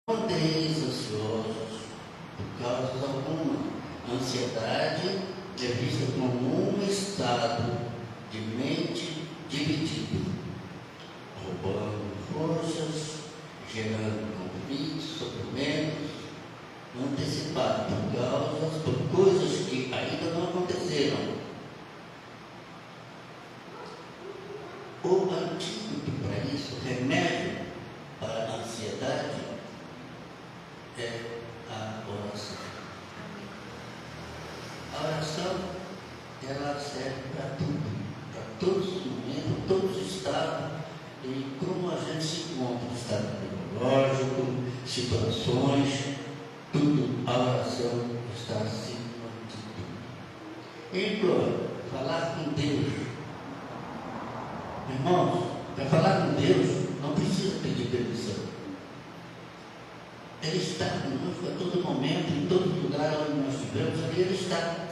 andeis ansiosos por causa alguma. A ansiedade é vista como um estado de mente dividida, roubando forças, gerando conflitos, sofrimentos, antecipado por coisas que ainda não aconteceram. O antídoto para isso, o remédio para a ansiedade, é a oração. A oração, ela serve para tudo, para todos os momentos, todos os estados, e como a gente se encontra, estado psicológico, situações, tudo, a oração está acima de tudo. Implora, falar com Deus. Irmãos, para falar com Deus, não precisa pedir permissão. Ele está conosco a todo momento, em todo lugar onde nós estivermos, ali Ele está.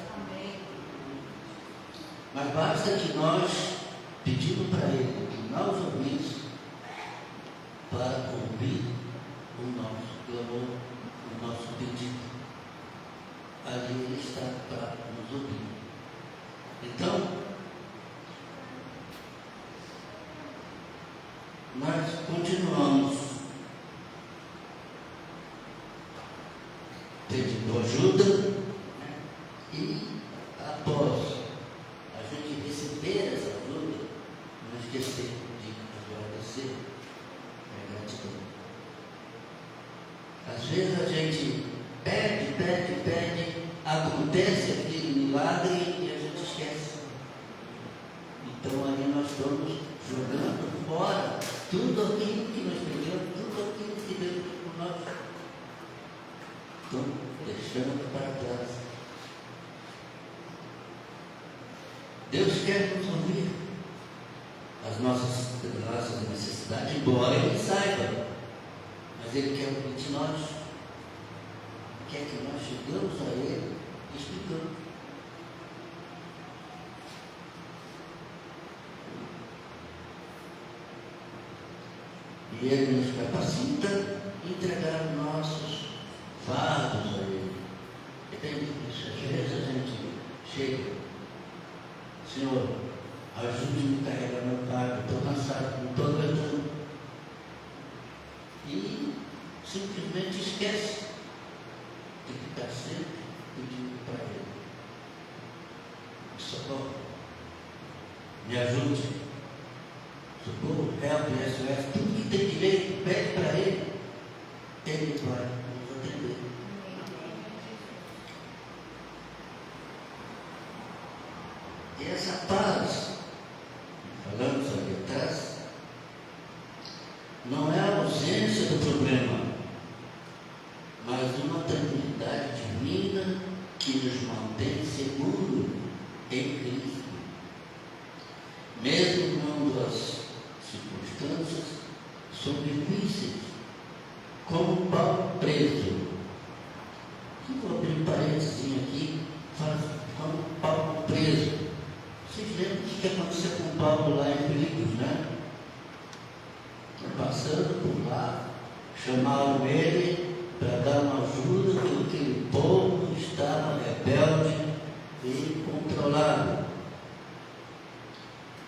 Mas basta que nós pedimos para Ele que nós ouvimos para ouvir o nosso clamor, o nosso pedido. Ali Ele está para nos ouvir. Então, nós continuamos pedindo ajuda, e após a gente receber essa ajuda, não esquecer de agradecer, gratidão. Às vezes a gente pede, acontece aquele milagre e a gente esquece. Então ali nós estamos jogando fora tudo aquilo que nós pedimos, tudo aquilo que Deus fez por nós. Então, deixando para trás. Deus quer nos ouvir as nossas necessidades, embora Ele saiba, mas Ele quer ouvir de nós. Quer que nós chegamos a Ele explicando. E Ele nos capacita a entregar os nossos fardos a Ele. E tem isso, às vezes a gente chega, Senhor, ajude-me a carregar meu fardo, estou cansado, não estou aguentando. E simplesmente esquece de ficar sempre pedindo para Ele. Socorro, me ajude. Socorro, help, SOS, tudo que tem direito, pede para Ele. Ele vai nos atender. E essa paz, falamos ali atrás, não é a ausência do problema, mas uma tranquilidade divina que nos mantém seguros em Cristo. Mesmo quando as circunstâncias são difíceis, como Paulo preso. Vou abrir um parênteses aqui, como Paulo preso. Vocês lembram o que aconteceu com Paulo lá em Filipos, né? Passando por lá, chamaram ele para dar uma ajuda, porque aquele povo estava rebelde e controlado.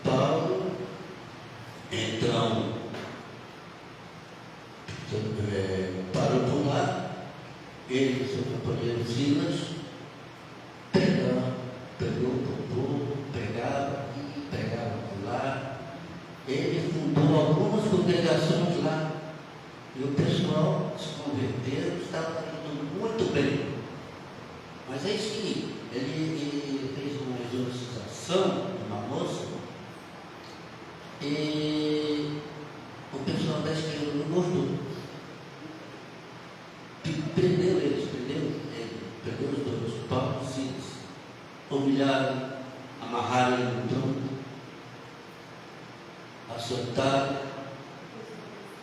Paulo, então, parou por lá, ele e seu companheiro Silas pegou o povo, pegava aqui, pegava por lá. Ele fundou algumas congregações lá e o pessoal se converteu, estava indo muito bem. Mas é isso que ele fez uma exorcização de uma moça e o pessoal da esquerda não gostou. Prendeu os dois, Paulo e Silas, humilharam, amarraram ele no tronco, açoitaram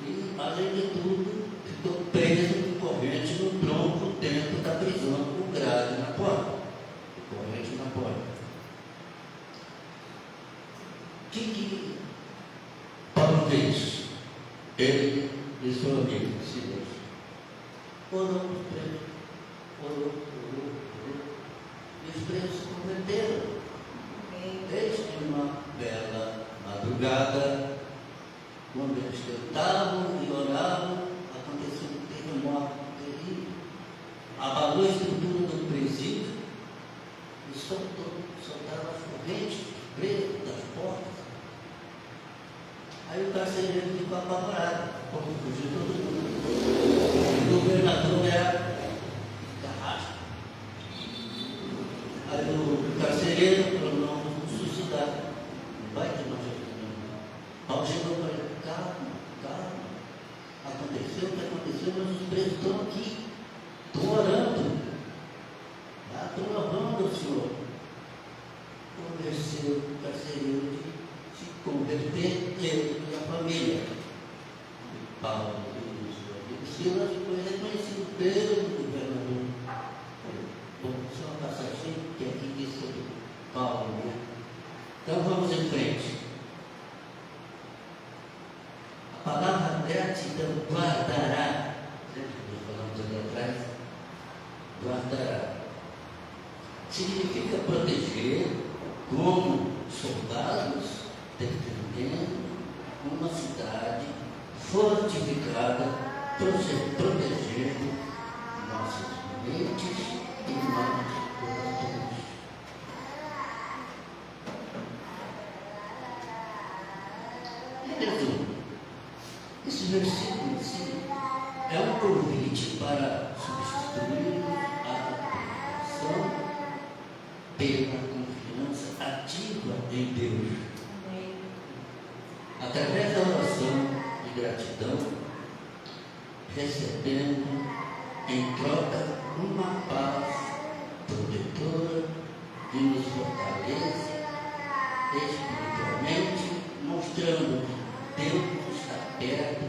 e, além de tudo, ficou preso com corrente no tronco dentro da prisão, com grade na porta, com corrente na porta. O que Paulo fez? Ele e seu amigo Silas orou para os presos. Orou. E os presos se converteram. Desde uma bela madrugada, quando eles cantavam e oravam, aconteceu um terremoto terrível, abalou a estrutura do presídio e soltaram as correntes, os presos das portas. Aí o carcereiro ficou apavorado, como fugiu todo mundo. O governador era Carrasco. Aí o carcereiro falou: não, vamos suicidar, não vai ter mais jeito nenhum. Paulo chegou para ele: calma, aconteceu o que aconteceu, mas os presos estão aqui, estão orando, estão louvando o Senhor. Convenceu o carcereiro de se converter, ele e a família. E Paulo e Silas foi reconhecido pelo governador. Bom, só uma passagem que aqui diz sobre Paulo, né? Então vamos em frente. A palavra gratidão, guardará. Sempre que falamos ali atrás, guardará. Significa proteger, como soldados defendendo uma cidade fortificada, protegendo nossas mentes e nossos corações. Em resumo, esse versículo em si é um convite para substituir a ação pela confiança ativa em Deus. Através da oração de gratidão, recebendo em troca uma paz protetora que nos fortalece espiritualmente, mostrando que Deus está perto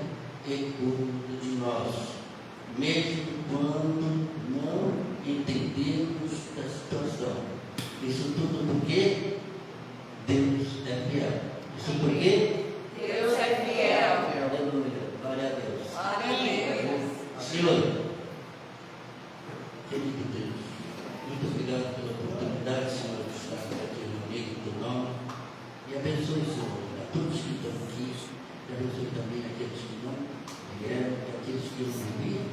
e cuida de nós, mesmo quando não entendemos a situação. Isso tudo porque Deus é fiel. Isso porque Deus é fiel. Aleluia. Glória a Deus. Glória a Deus. Senhor, querido Deus, muito obrigado pela oportunidade, Senhor, de estar aqui reunido em teu nome. E abençoe, Senhor, a todos que estão aqui. E abençoe também aqueles que não vieram e aqueles que não viram.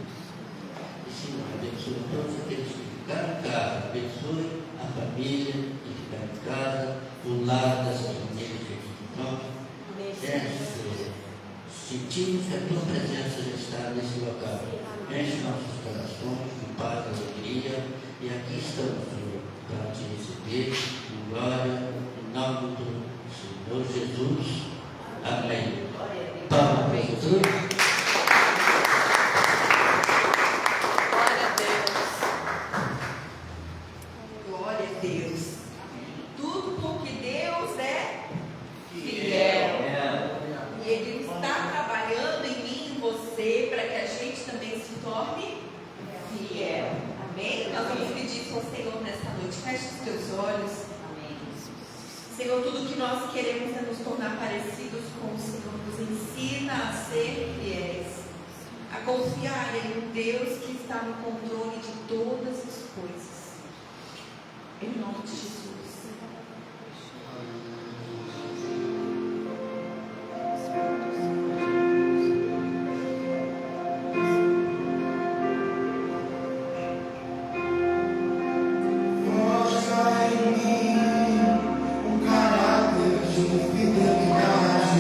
E, Senhor, abençoe todos aqueles que ficaram em casa. Abençoe a família que ficaram em casa, o lar dessas famílias que estão. Sentimos que a tua presença já está nesse local. Enche nossos corações de paz e alegria. E aqui estamos, Senhor, para te receber em glória, em nome do Senhor Jesus. Amém. Palmas para Jesus. Glória a Deus. Glória a Deus. Tudo porque Deus é Fiel. e Ele está trabalhando em mim e em você para que a gente também se torne fiel. Amém? Nós vamos pedir isso ao Senhor nesta noite. Feche os teus olhos. Amém. Senhor, tudo que nós queremos é nos tornar parecidos com o Senhor. Nos ensina a ser fiéis, a confiar em um Deus que está no controle de todas as coisas. Em nome de Jesus. Forja em mim um caráter de fidelidade.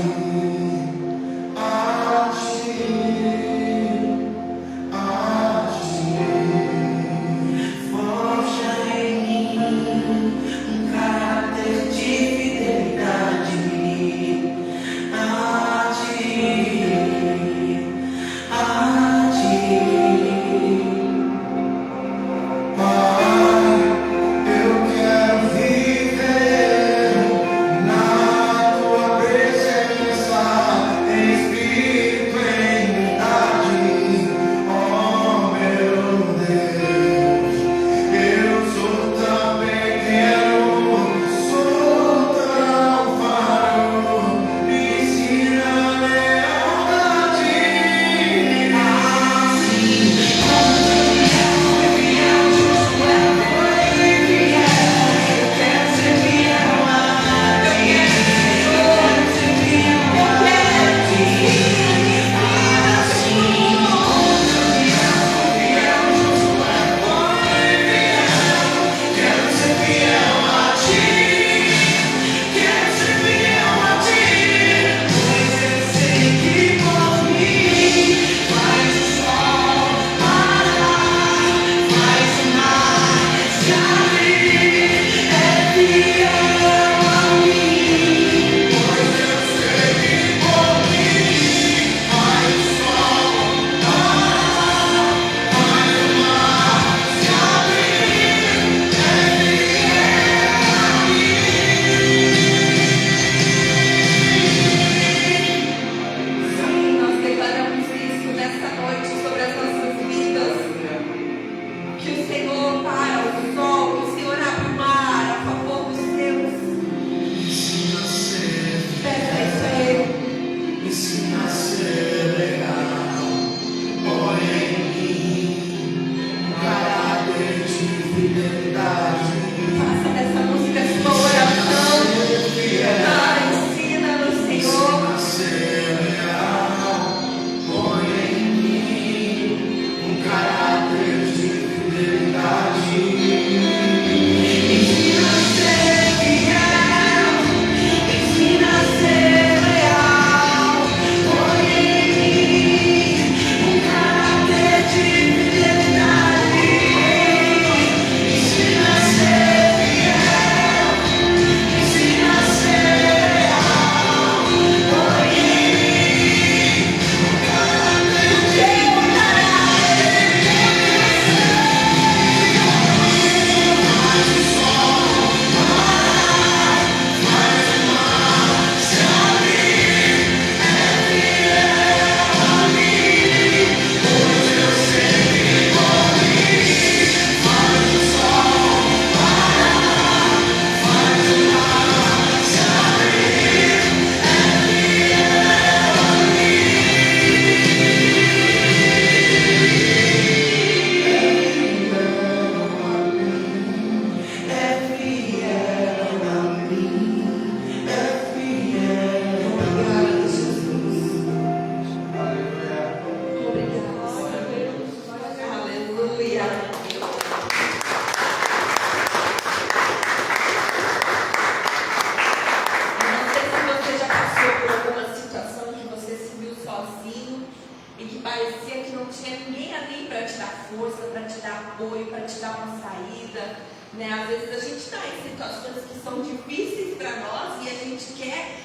te dar força, para te dar apoio, para te dar uma saída, né? Às vezes a gente está em situações que são difíceis para nós e a gente quer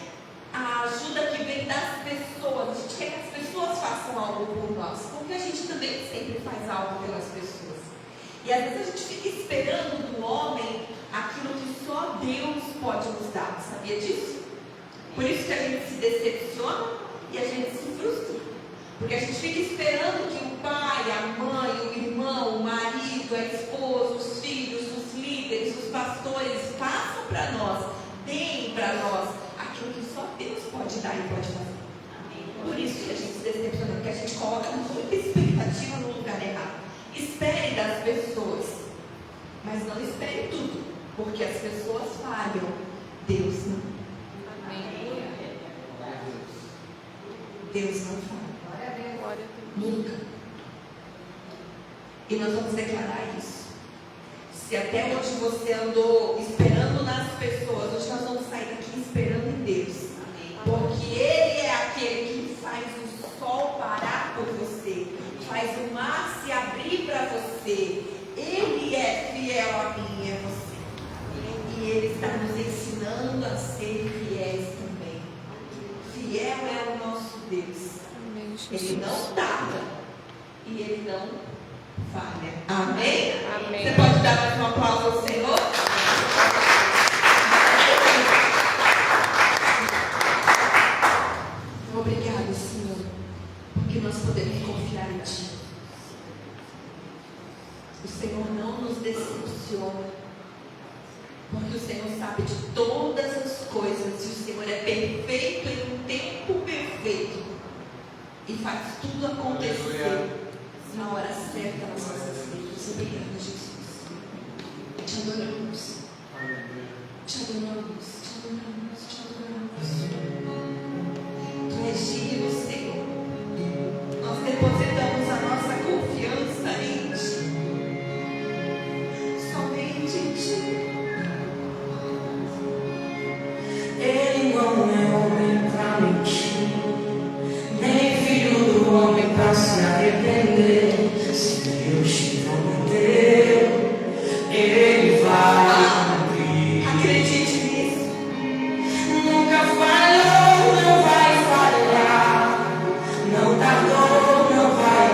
a ajuda que vem das pessoas, a gente quer que as pessoas façam algo por nós, porque a gente também sempre faz algo pelas pessoas. E às vezes a gente fica esperando do homem aquilo que só Deus pode nos dar, sabia disso? Por isso que a gente se decepciona e a gente se frustra. Porque a gente fica esperando que o pai, a mãe, o irmão, o marido, a esposa, os filhos, os líderes, os pastores façam para nós, deem para nós aquilo que só Deus pode dar e pode fazer. Por isso que a gente se decepciona, porque a gente coloca muita expectativa no lugar errado. Espere das pessoas, mas não espere tudo, porque as pessoas falham, Deus não. Deus não falha. Nunca. E nós vamos declarar isso. Se até hoje você andou esperando nas pessoas, hoje nós vamos sair daqui esperando em Deus. Porque Ele é aquele que faz o sol parar por você, faz o mar se abrir para você. Ele é fiel a mim e a você. E Ele está nos ensinando a ser fiéis também. Fiel é o nosso Deus. Ele não tarda e Ele não falha. Amém? Amém. Você pode dar mais um aplauso ao Senhor? Obrigado, Senhor, porque nós podemos confiar em Ti. O Senhor não nos decepciona, porque o Senhor sabe de todas as coisas e o Senhor é perfeito em um tempo perfeito. E faz tudo acontecer na hora certa nas nossas vidas. Obrigada, Jesus. Te adoramos. Te adoramos. Te adoramos. Te adoramos. Tu és digno, Senhor. Nós depositamos a nossa confiança em Ti. Somente em Ti. Ele não é homem pra mentir, nem filho do homem pra se arrepender. Se Deus te prometeu, Ele vai cumprir. Acredite nisso. Nunca falhou, não vai falhar. Não tardou, não vai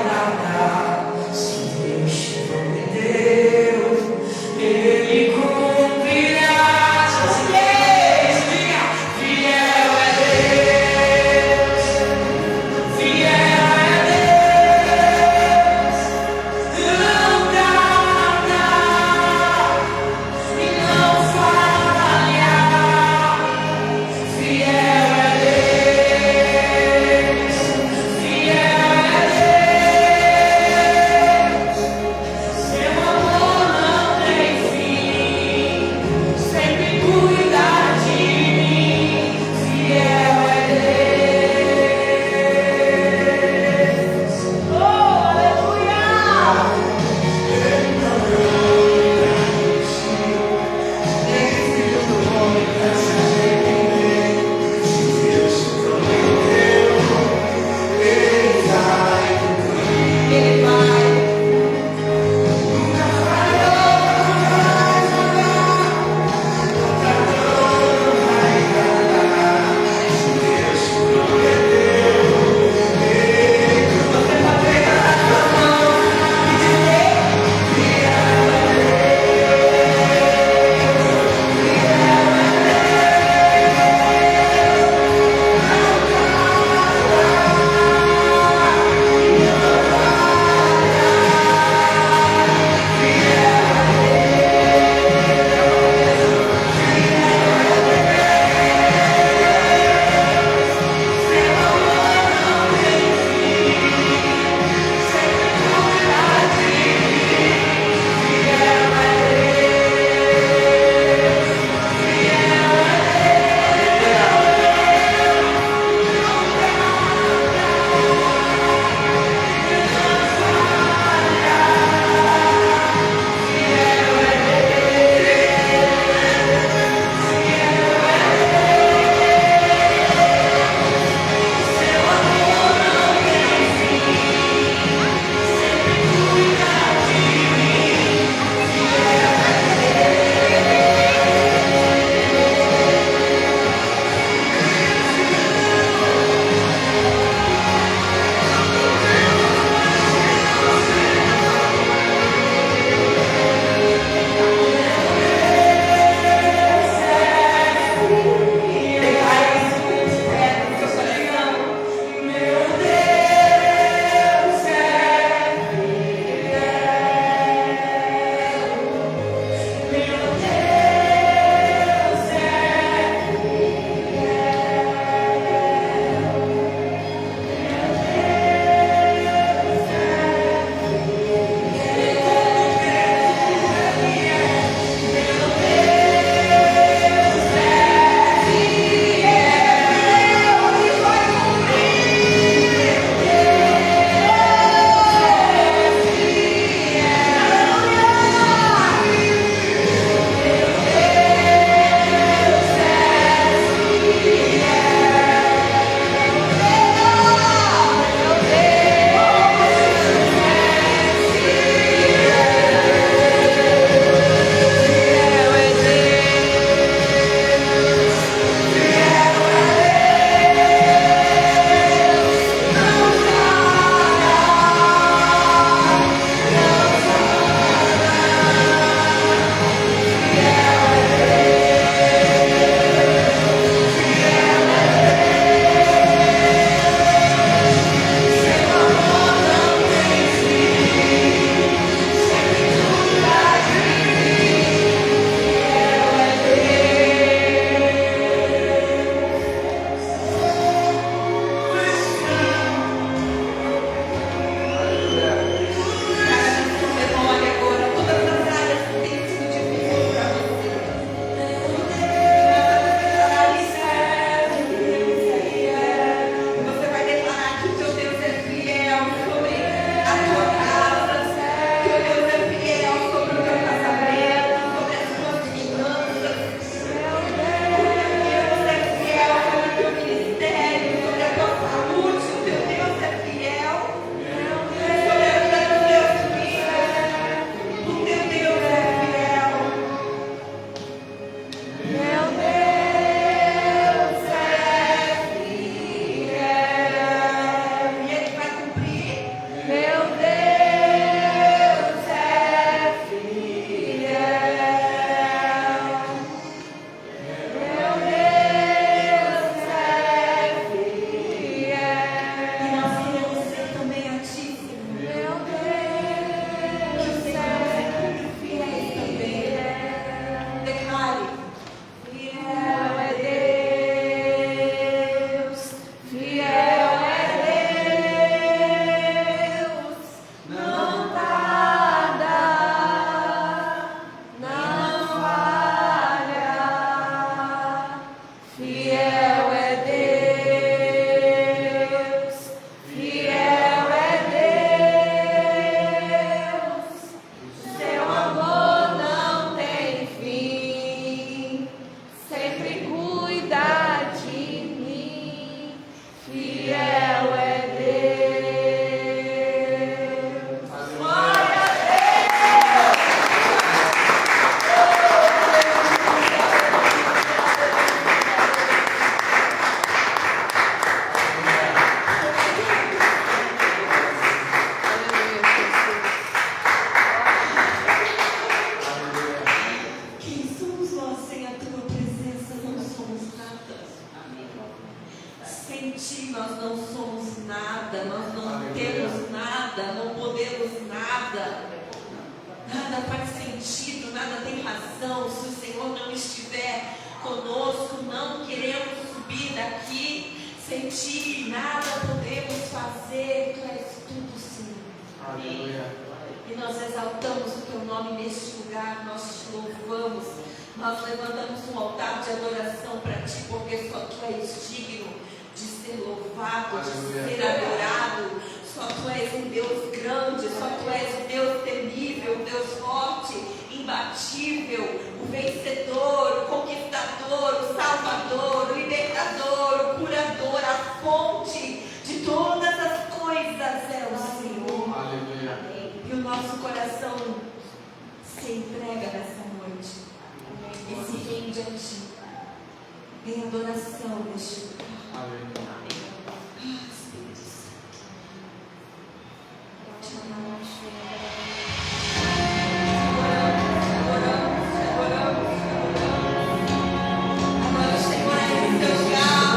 Deus, nada faz sentido, nada tem razão. Se o Senhor não estiver conosco, não queremos subir daqui sem Ti, nada podemos fazer. Tu és tudo, Senhor. Aleluia. E nós exaltamos o Teu nome neste lugar, nós Te louvamos, nós levantamos um altar de adoração para Ti, porque só Tu és digno de ser louvado, Aleluia. de ser adorado. Só Tu és um Deus grande, só Tu és um Deus temível, um Deus forte, imbatível, o vencedor, o conquistador, o salvador, o libertador, o curador, a fonte de todas as coisas é o Senhor. Aleluia. E o nosso coração se entrega nessa noite e se rende a Ti em adoração neste lugar. Aleluia. Espírito Santo, te amamos, agora chegou aí seu lugar.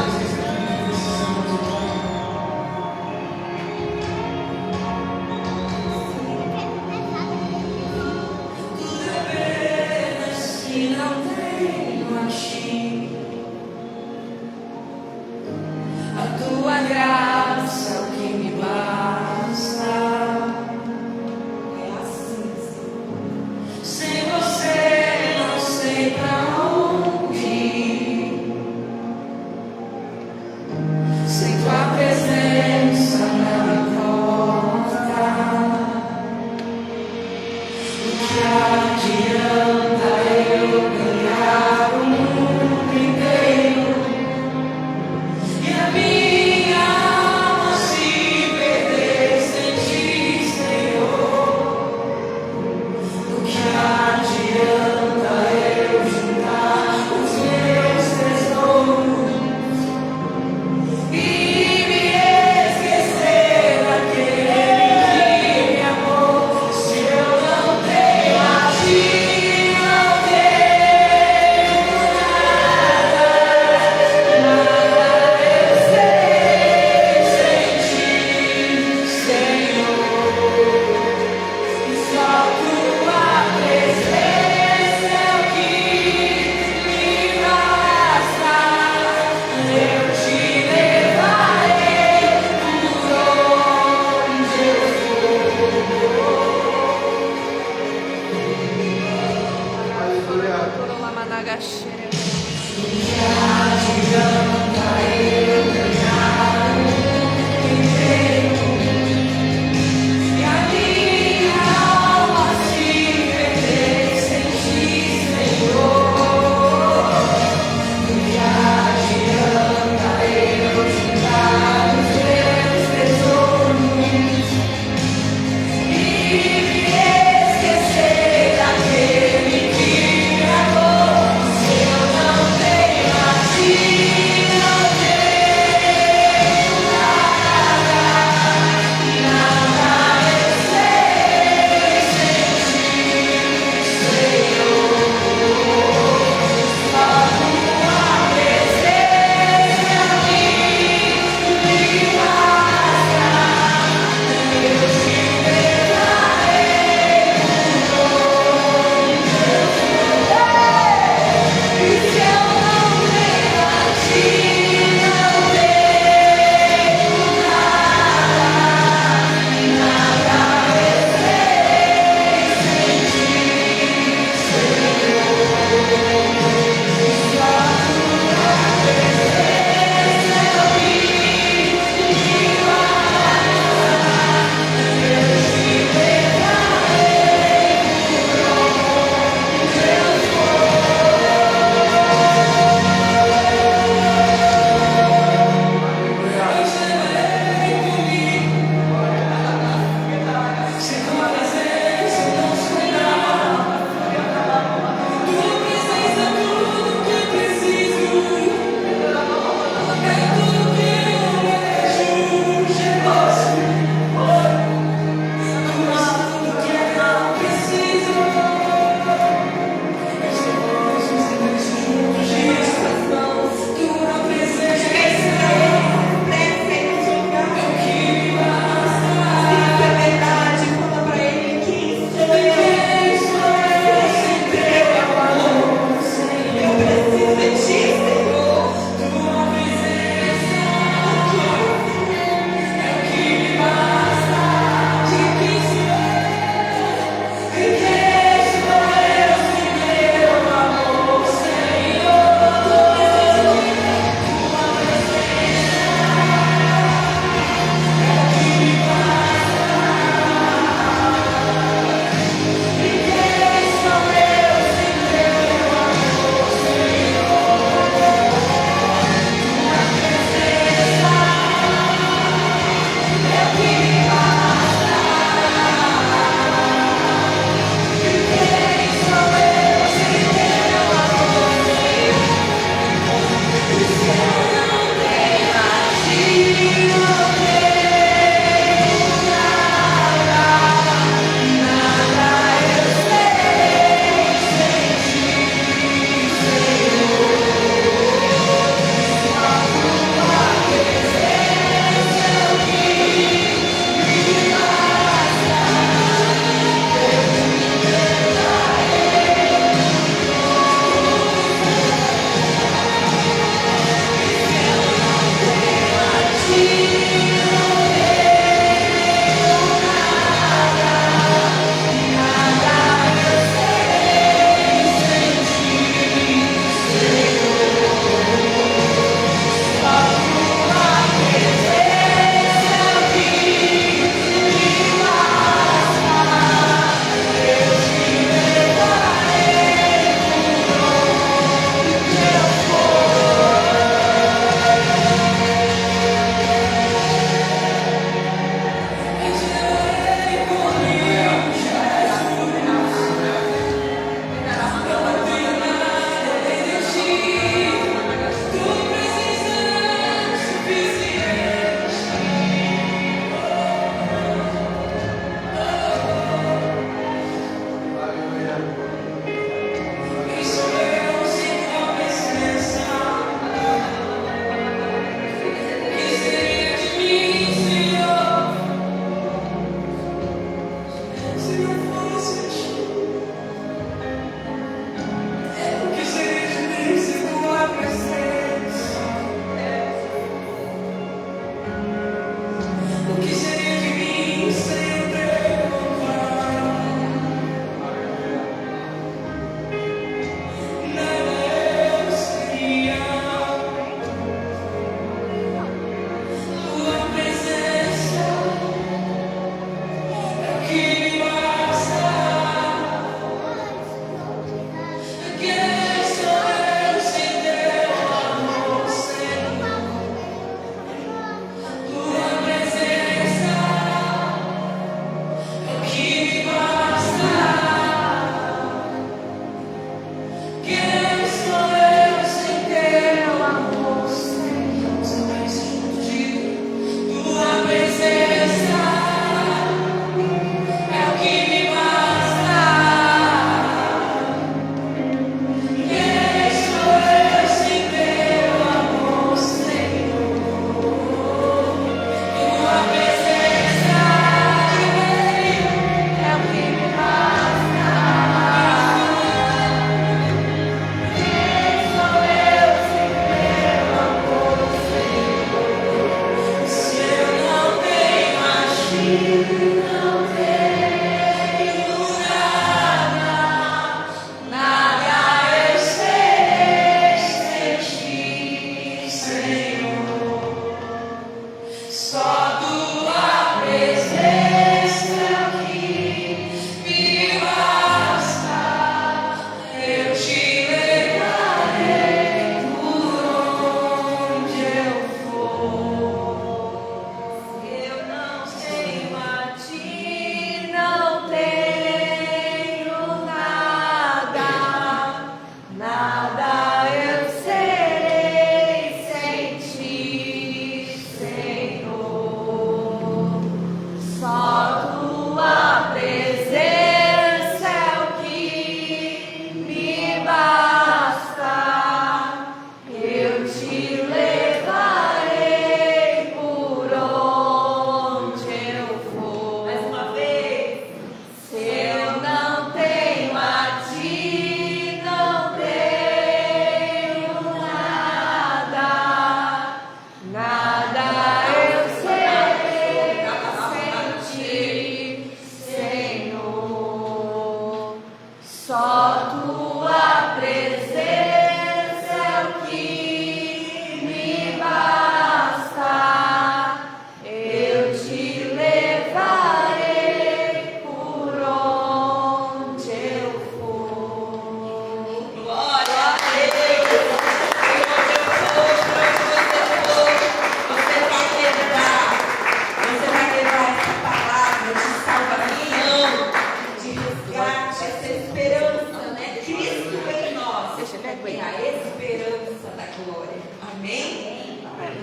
Tudo apenas se não tenho a Ti. A Tua graça é o que me basta. É assim, Senhor. Sem Você não sei pra onde ir. Sem Tua presença não importa. O que adianta eu ganhar o mundo inteiro e a minha alma se perder sem Ti, Senhor? O que adianta eu juntar os meus tesouros e me esquecer daquele que me amou? Se eu não tenho a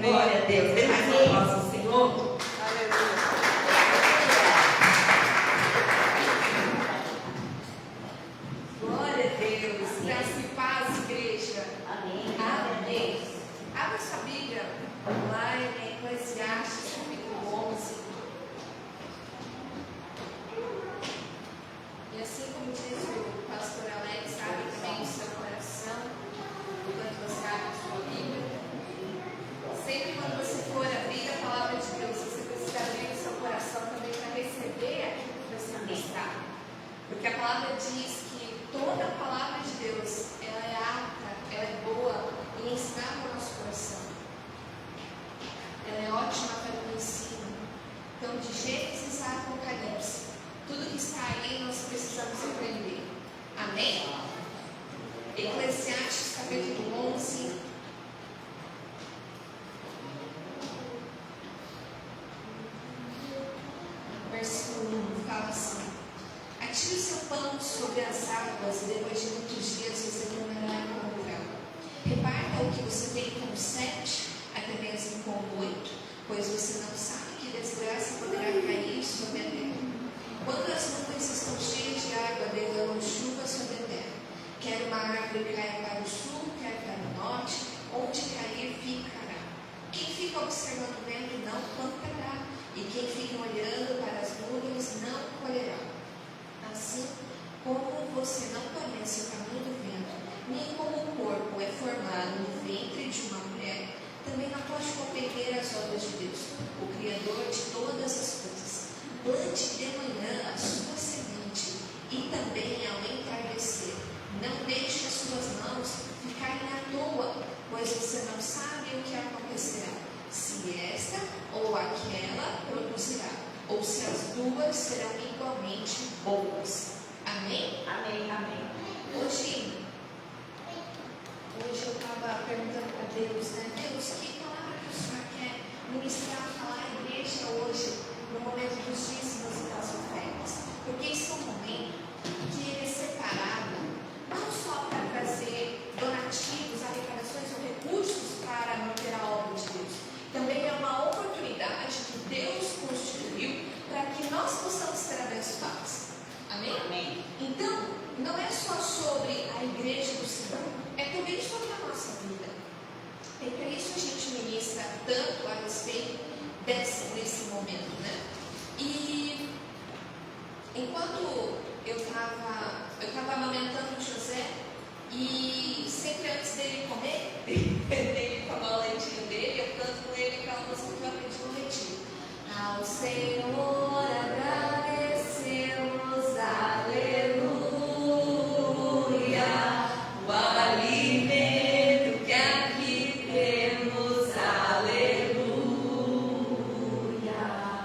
Glória a Deus. Dê mais um aplauso ao Senhor. Aleluia. Glória a Deus. Graça e paz, igreja. Amém. Amém. Abra sua Bíblia lá em Eclesiastes, capítulo 11. E assim como diz o pastor Alex, abre também o seu coração, enquanto você abre a sua Bíblia. Sempre quando você for abrir a palavra de Deus, você precisa abrir o seu coração também para receber aquilo que vai ser ministrado. Porque a palavra diz que toda a palavra de Deus, ela é apta, ela é boa em ensinar para o nosso coração. Ela é ótima para o ensino. Então, de Gênesis a Apocalipse, tudo que está aí nós precisamos aprender. Amém? Eclesiastes capítulo 11. Versículo 1 fala assim: atire o seu pão sobre as águas, e depois de muitos dias você tornará a encontrá-lo. Reparta o que você tem com 7, até mesmo com 8, pois você não sabe que desgraça poderá cair sobre a terra. Quando as nuvens estão cheias de água, derramam chuva sobre a terra. Quer uma árvore caia para o sul, quer para o norte, onde cair ficará. Quem fica observando o vento não plantará, e quem fica olhando para as nuvens não colherá. Assim como você não conhece o caminho do vento, nem como o corpo é formado no ventre de uma mulher, também não pode compreender as obras de Deus, o Criador de todas as coisas. Plante de manhã a sua semente, e também ao entardecer. Não deixe as suas mãos ficarem à toa, pois você não sabe o que acontecerá, se esta ou aquela produzirá, ou se as duas serão igualmente boas. Amém? Amém. Amém. Hoje eu estava perguntando para Deus, Deus, que palavra que o Senhor quer ministrar, falar à igreja hoje, no momento dos dízimos e das ofertas? Porque isso é um momento que ele é separado, não só para trazer donativos, arrecadações ou recursos para manter a obra de Deus, também é uma oportunidade que Deus constituiu para que nós possamos ser abençoados. Amém? Amém. Então, não é só sobre a igreja do Senhor, é também sobre a nossa vida. E para isso a gente ministra tanto a respeito desse momento, né? E enquanto eu estava amamentando o José, e sempre antes dele comer, dele tomar o leitinho dele, eu canto com ele aquela música que eu aprendi no leitinho. Ao Senhor agradecemos, aleluia, o alimento que aqui temos, aleluia.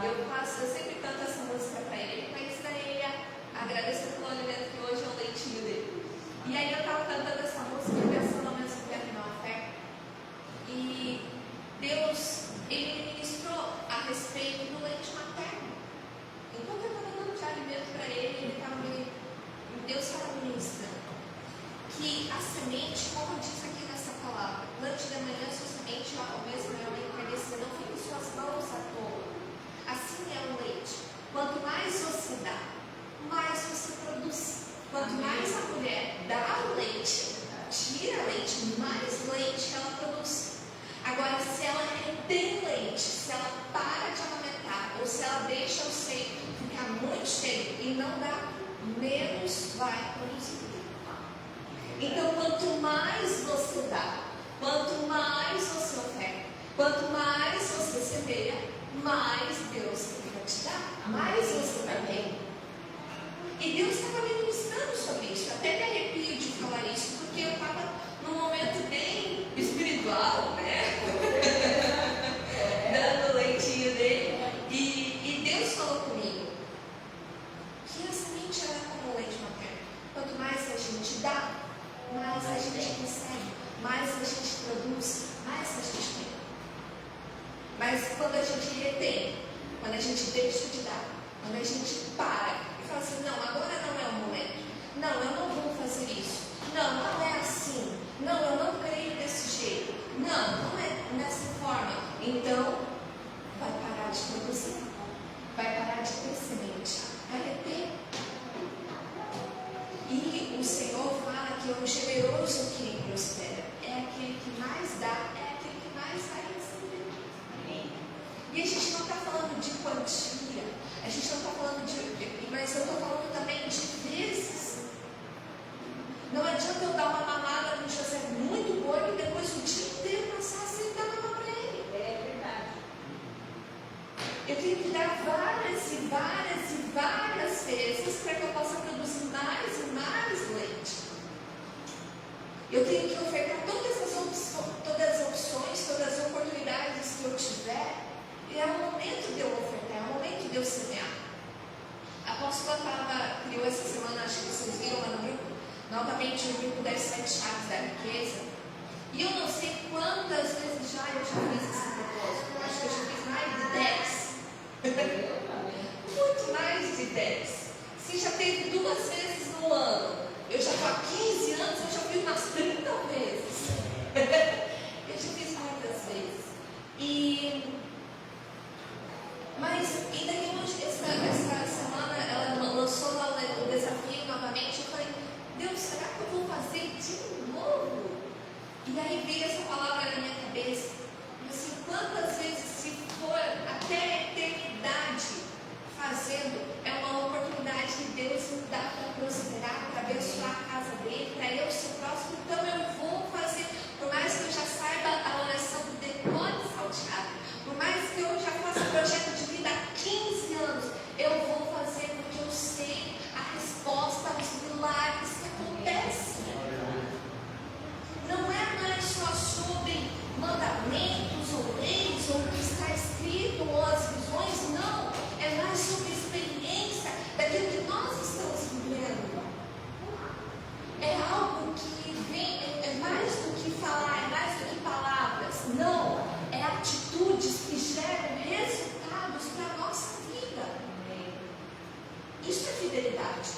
Eu sempre canto essa música para ele, mas daí ele agradece pelo alimento que hoje é o leitinho dele. E aí eu estava cantando essa música, pensando ao mesmo tempo na oferta, e Deus, ele ministrou a respeito do leite materno. Enquanto eu estava dando de alimento para ele, Deus estava ministrando que a semente, como diz aqui nessa palavra, plante de manhã sua semente, ao mesmo ao entardecer, não fique em suas mãos à toa. Assim é o leite. Quanto mais você dá, mais você produz. Quanto mais a mulher dá o leite, tira leite, mais leite ela produz. Agora, se ela retém leite, se ela para de amamentar, ou se ela deixa o seio ficar muito cheio e não dá, menos vai produzir. Então, quanto mais você dá, quanto mais você oferta, quanto mais você semeia, mais Deus vai te dar, mais você vai ter. E Deus estava me ministrando sobre isso. Até me arrepio de falar isso, porque eu estava num momento bem espiritual, né? Dando o leitinho dele. E Deus falou comigo que a semente era como o leite materno. Quanto mais a gente dá, mais a gente recebe, mais a gente produz, mais a gente tem. Mas quando a gente retém, quando a gente deixa de dar, quando a gente para e fala assim, não, agora não é o momento, não, eu não vou fazer isso, não é assim, não, eu não creio desse jeito, não é nessa forma, que o generoso quem prospera. É aquele que mais dá, é aquele que mais vai receber. Amém? E a gente não está falando de quantia, a gente não está falando de. Mas eu estou falando também de vezes. Não adianta eu dar uma mamada no José muito gordo e depois o dia inteiro passar sem dar mamar para ele. É verdade. Eu tenho que dar várias e várias e várias vezes para que eu possa produzir mais e mais leite. Eu tenho que ofertar todas as opções, todas as oportunidades que eu tiver. E é o momento de eu ofertar, é o momento de eu semear. A apóstola criou essa semana, acho que vocês viram lá no grupo, novamente o grupo das 7 chaves da riqueza. E eu não sei quantas vezes já eu já fiz esse propósito. Acho que eu já fiz mais de 10. Muito mais de 10. Se já teve 2 vezes no ano, eu já estou há 15 anos, eu já fiz umas 30 vezes. Eu já fiz muitas vezes. Mas ainda que essa semana ela lançou lá o desafio novamente, eu falei, Deus, será que eu vou fazer de novo? E aí veio essa palavra na minha cabeça. Assim, quantas vezes, se for até a eternidade fazendo, é uma oportunidade que Deus me dá para prosperar, para abençoar a casa dele, para eu ser próximo. Então eu vou fazer, por mais que eu já saiba a oração do demônio salteado, por mais que eu já faça projeto de vida há 15 anos, eu vou fazer porque eu sei a resposta aos milagres que acontecem. Não é mais só sobre mandamentos ou leis, ou o que está escrito, ou as visões, não. É mais sobre a experiência daquilo que nós estamos vivendo. É algo que vem, é mais do que falar, é mais do que palavras. Não, é atitudes que geram resultados para a nossa vida. Isso é fidelidade.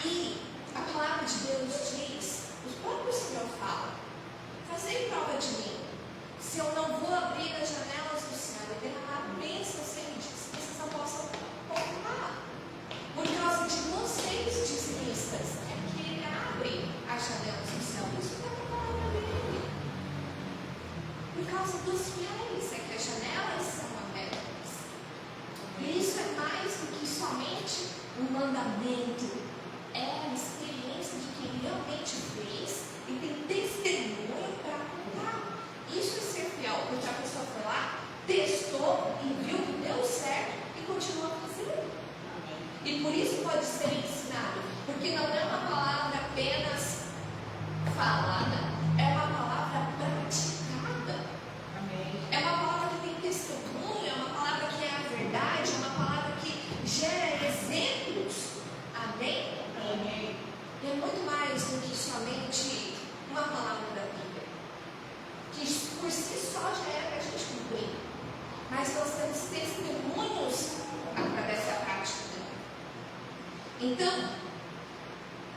E a palavra de Deus diz, o próprio Senhor fala, fazei prova de mim, se eu não vou abrir as janelas do céu e derramar bênçãos sem medida, que vocês não possam contar. Por causa de vocês, dizimistas, é que ele abre as janelas do céu. Isso está na palavra dele. Por causa dos fiéis, é que as janelas são abertas. E isso é mais do que somente um mandamento. É a experiência de quem realmente fez e tem testemunho para contar. Isso é ser fiel, porque a pessoa foi lá, testou e viu que deu certo e continua fazendo. E por isso pode ser ensinado, porque não é uma palavra apenas falada, é uma palavra praticada. É uma palavra que tem testemunho, é uma palavra que é a verdade, é uma palavra que gera exemplos. Amém? Amém. E é muito mais do que somente uma palavra da Bíblia, que por si só já é para a gente cumprir. Mas nós temos testemunhos através da prática dela. Então,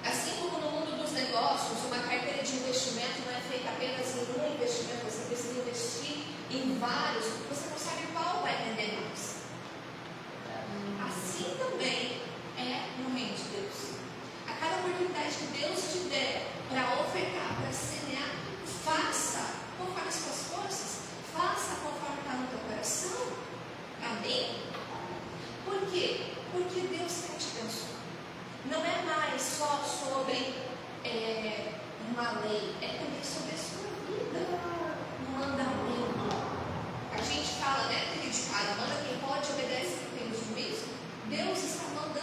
assim como no mundo dos negócios, uma carteira de investimento não é feita apenas em um investimento, você precisa investir em vários, porque você não sabe qual vai render mais. Assim também é no reino de Deus. A cada oportunidade que Deus te der para ofertar, para semear, faça conforme as suas forças, faça conforme está no teu coração. Amém? Por quê? Porque Deus quer te abençoar. Não é mais só sobre uma lei, é também sobre a sua vida, um mandamento. A gente fala, né, aquele ditado, manda quem pode, obedece quem tem juízo. Deus está mandando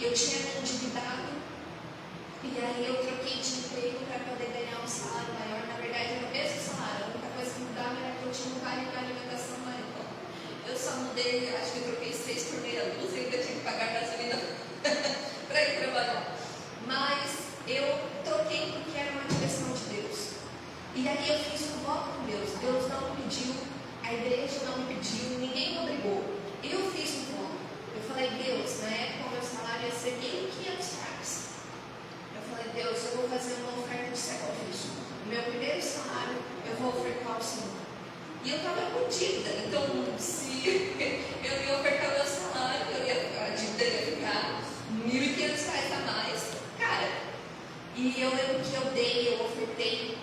eu tinha me endividado, e aí eu troquei de emprego para poder ganhar um salário maior. Na verdade, era o mesmo salário, a única coisa que mudava era que eu tinha um vale da alimentação maior. Eu só mudei, acho que eu troquei 6 por meia dúzia, ainda tinha que pagar gasolina para ir trabalhar. Mas eu troquei porque era uma direção de Deus. E aí eu fiz um voto com Deus. Deus não me pediu, a igreja não me pediu, ninguém me obrigou. Eu fiz um voto. Eu falei, Deus, na época o meu salário ia ser R$1.500. Eu falei, Deus, eu vou fazer uma oferta de sacrifício. O meu primeiro salário eu vou ofertar ao Senhor. E eu estava com dívida, então se eu ia ofertar meu salário, a dívida ia ficar R$1.500 a mais. Cara, e eu lembro que eu ofertei,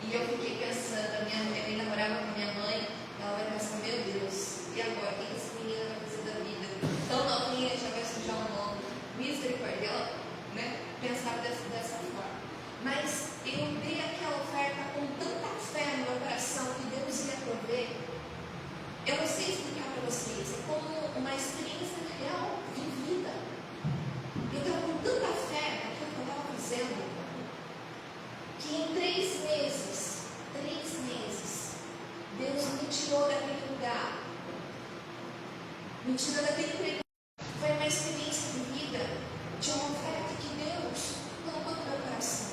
e eu fiquei pensando, eu ainda morava com a minha mãe, ela vai pensar, meu Deus, e agora, o que essa menina vai fazer da vida? Tão novinha, já vai sujar o nome, misericórdia, ela, né, pensava dessa forma. Mas eu dei aquela oferta com tanta fé no meu coração que Deus ia prover. Eu não sei explicar para vocês, é como uma experiência real, vivida. Eu estava com tanta fé naquilo que eu estava fazendo, que em 3 meses, Deus me tirou daquele lugar. Me tirou daquele emprego. Foi uma experiência vivida de uma oferta que Deus colocou no meu coração.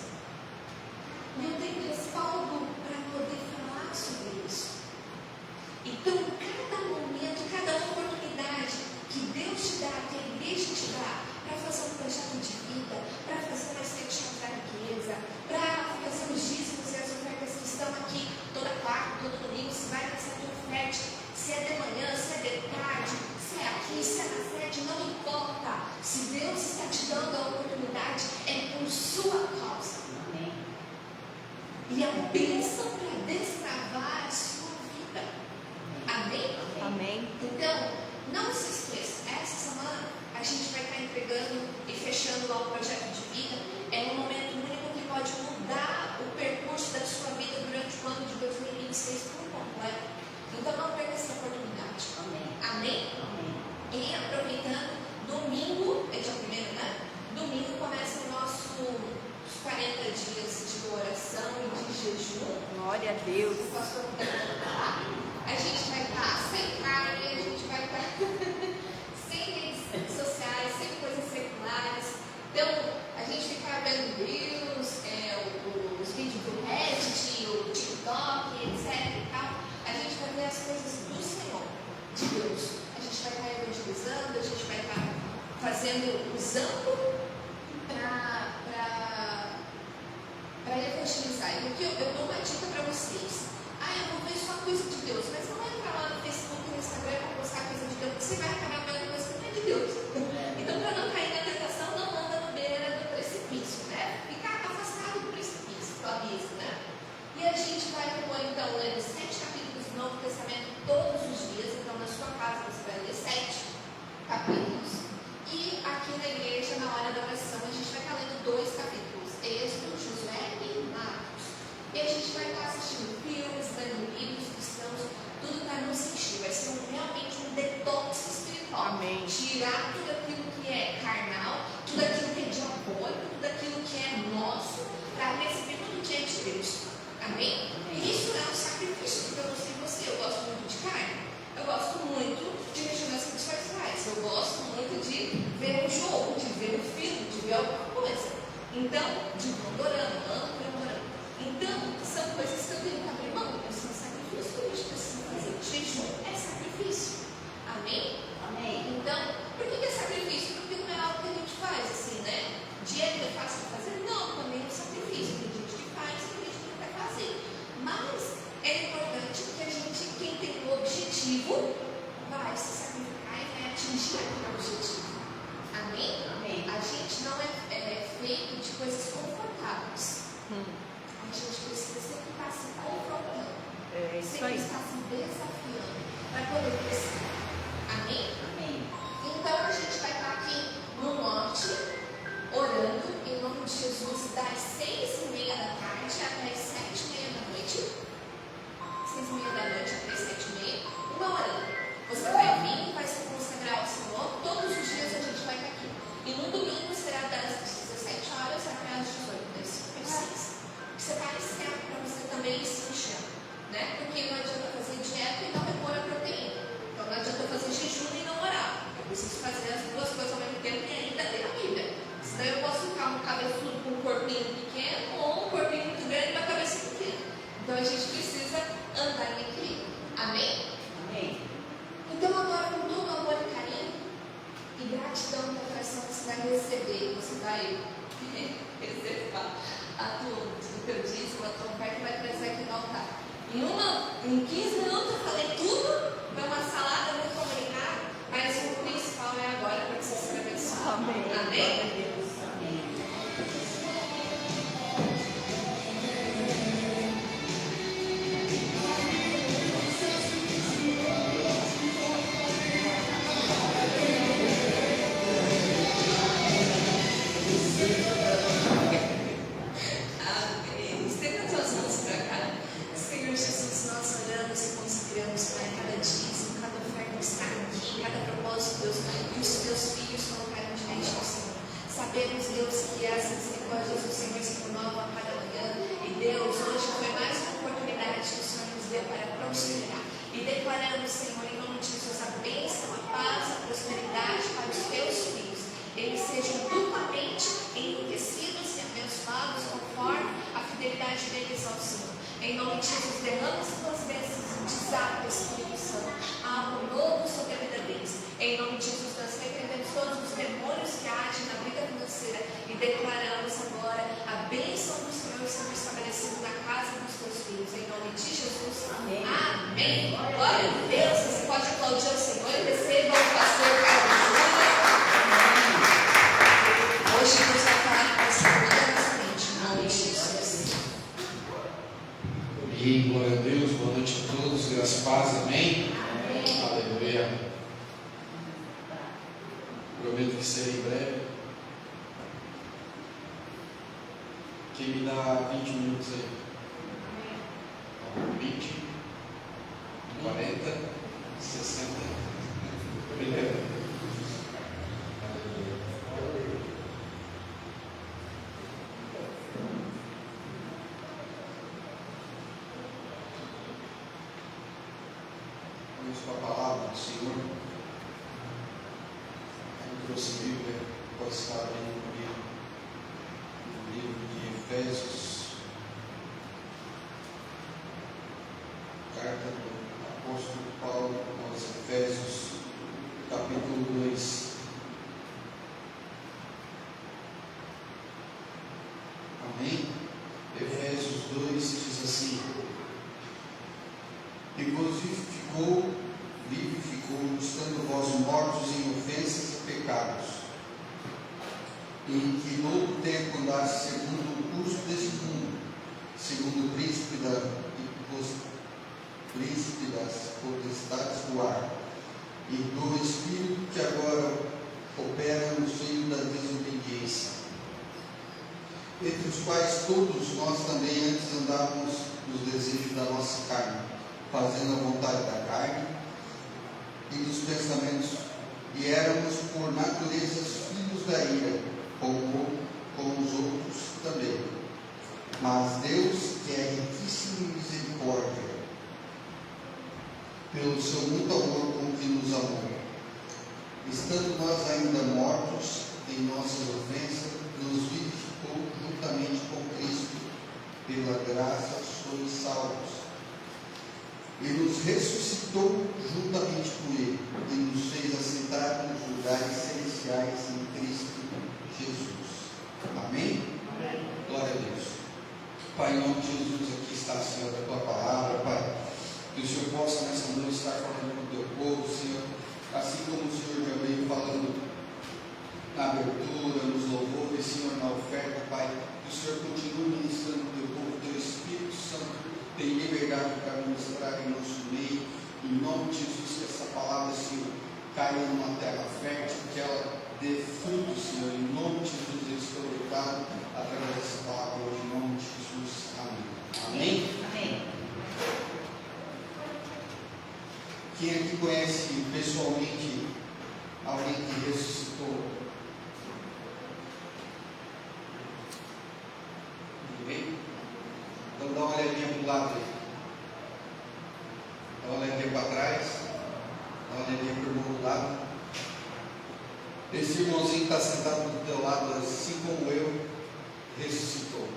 E eu tenho respaldo para poder falar sobre isso. Então, cada momento, cada oportunidade que Deus te dá, que a igreja te dá, para fazer um projeto de vida, para fazer uma extensão da riqueza, para fazer os dízimos e as ofertas que estão aqui toda quarta, todo domingo, se vai nessa tua oferta, se é de manhã, se é de tarde, se é aqui, se é na sede, não importa. Se Deus está te dando a oportunidade, é por sua causa. Amém. E a bênção para destravar a sua vida. Amém? Amém. Então, não se esqueça, essa semana a gente vai estar entregando e fechando lá o projeto de vida. É um momento único que pode mudar o percurso da sua vida durante o ano de 2026 por completo. Então não perca essa oportunidade. Amém? Amém? Amém. E aproveitando, domingo, é dia 1º, né? Domingo começa o nosso 40 dias de oração e de jejum. Glória a Deus. O pastor a gente vai estar sem carne, a gente vai estar sem redes sociais, sem coisas seculares. Então, a gente fica vendo reels, os vídeos do Reddit, o TikTok, etc e tal. A gente vai ver as coisas do Senhor, de Deus. A gente vai estar evangelizando, a gente vai estar usando para evangelizar. Porque eu dou uma dica para vocês. Eu vou ver só coisa de Deus, mas não vai entrar lá no Facebook e no Instagram para postar coisa de Deus, porque você vai acabar vendo coisa que não é de Deus. Então, para não cair na tentação, não anda na beira do precipício, né? Ficar afastado do precipício, do abismo, né? E a gente vai então ler os 7 capítulos do Novo Testamento todos os dias. Então, na sua casa você vai ler 7 capítulos. E aqui na igreja, na hora da oração, a gente vai estar lendo 2 capítulos: Êxodo, Josué e Marcos. E a gente vai estar assistindo filmes, lendo livros cristãos, tudo para nos encher. Vai ser realmente um detox espiritual. Amém. Tirar tudo aquilo que é carnal, tudo aquilo que é diabólico, tudo aquilo que é nosso, para receber tudo que é de Deus. Amém? E isso é um sacrifício, porque eu não sei você, eu gosto muito de carne, eu gosto muito de mexer nas redes sociais, eu gosto muito de ver um jogo, de ver um filme, de ver alguma coisa. Então, de amo dorama. Então, são coisas que eu tenho que abrir mão, são sacrifícios que a gente precisa fazer. Jejum é sacrifício. Amém? Amém. Então, por que é sacrifício? Porque não é algo que a gente faz assim, né? Dieta é fácil de fazer? Não, também é um sacrifício. Tem gente que faz e tem gente que não vai fazer. Mas é importante que a gente, quem tem o objetivo, vai se sacrificar e vai atingir aquele objetivo. Amém? Amém. A gente não é feito de coisas confortáveis. A gente precisa sempre estar se confrontando. Sempre estar se desafiando para poder crescer. Amém? Amém. Então a gente vai estar aqui no norte, orando em nome de Jesus, das 6:30 da tarde até as 7:30 da noite. 6:30 da noite até as 7:30, uma hora. Você vai vir, vai se consagrar ao Senhor. Todos os dias a gente vai estar aqui. receber, você vai reservar o teu dízimo, a tua oferta e vai trazer aqui no altar. Em 15 minutos eu falei tudo, foi uma salada muito obrigada, mas o principal é agora para que você seja abençoado. Amém? Sabemos, Deus, que as misericórdias do Senhor se renovam a cada manhã. E Deus, hoje foi mais uma oportunidade que o Senhor nos deu para prosperar. E declaramos, Senhor, em nome de Jesus, a bênção, a paz, a prosperidade para os teus filhos. Eles sejam duplamente enriquecidos e abençoados conforme a fidelidade deles ao Senhor. Em nome de Jesus, derrama as tuas bênçãos e desata o Espírito Santo. Algo novo sobre a vida deles. Em nome de Jesus, nós repreendemos todos os demônios que agem na vida financeira e declaramos agora a bênção do Senhor sendo estabelecida na casa dos teus filhos. Em nome de Jesus. Amém. Amém. Glória a Deus. Você pode aplaudir ao Senhor e receba o pastor Carlos Júnior. Hoje Deus vai falar com você poderosamente. Em nome de Jesus. Amém. Glória a Deus. Boa noite a todos. Graças a paz. Amém. Aleluia. Prometo que serei breve. Quem me dá 20 minutos aí? 20, 40, 60. Brincadeira. Vamos com a palavra do Senhor. Trouxe a Bíblia, pode estar abrindo comigo no livro de Efésios, carta do apóstolo Paulo aos Efésios, capítulo 2. Amém? Efésios 2 diz assim: e vos vivificou, estando vós mortos em ofensas e pecados, em que no outro tempo andaste segundo o curso deste mundo, segundo o príncipe das potestades do ar, e do Espírito que agora opera no filho da desobediência, entre os quais todos nós também antes andávamos nos desejos da nossa carne, fazendo a vontade da carne e dos pensamentos, e éramos por natureza filhos da ira, como os outros também. Mas Deus, que é riquíssimo em misericórdia, pelo seu muito amor com que nos amou, estando nós ainda mortos em nossas ofensas, nos vivificou juntamente com Cristo, pela graça sois salvos. E nos ressuscitou juntamente com Ele, e nos fez assentar nos lugares celestiais em Cristo Jesus. Amém? Amém. Glória a Deus. Pai, em nome de Jesus, aqui está, Senhor, a tua palavra, Pai. Que o Senhor possa nessa noite estar falando com o teu povo, Senhor, assim como o Senhor já veio falando na abertura, nos louvores, Senhor, na oferta, Pai. Que o Senhor continue ministrando o teu povo, o teu Espírito Santo tem liberdade para ministrar em nosso meio. Em nome de Jesus, que essa palavra, Senhor, caia numa terra fértil, que ela dê fruto, Senhor. Em nome de Jesus, eu estou orando através dessa palavra hoje, em nome de Jesus. Amém. Amém? Amém. Quem aqui conhece pessoalmente alguém que ressuscitou? Ninguém? Então dá uma olhadinha para o lado aí. Dá uma olhadinha para trás. Dá uma olhadinha para o irmão do lado. Esse irmãozinho que está sentado do teu lado, assim como eu, ressuscitou.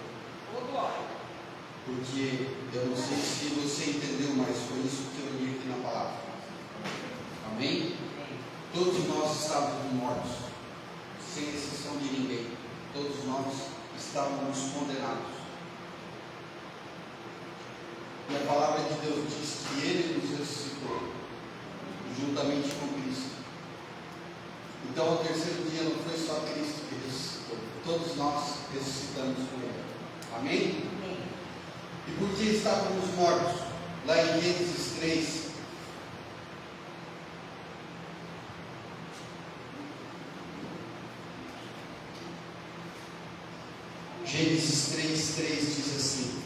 Porque eu não sei se você entendeu, mas foi isso que eu li aqui na palavra. Amém? Todos nós estávamos mortos. sem exceção de ninguém. Todos nós estávamos condenados. E a palavra de Deus diz que Ele nos ressuscitou, juntamente com Cristo. Então, ao terceiro dia não foi só Cristo que ressuscitou. Todos nós ressuscitamos com Ele. Amém? E por que estávamos mortos? Lá em Gênesis 3. Gênesis 3:3 diz assim: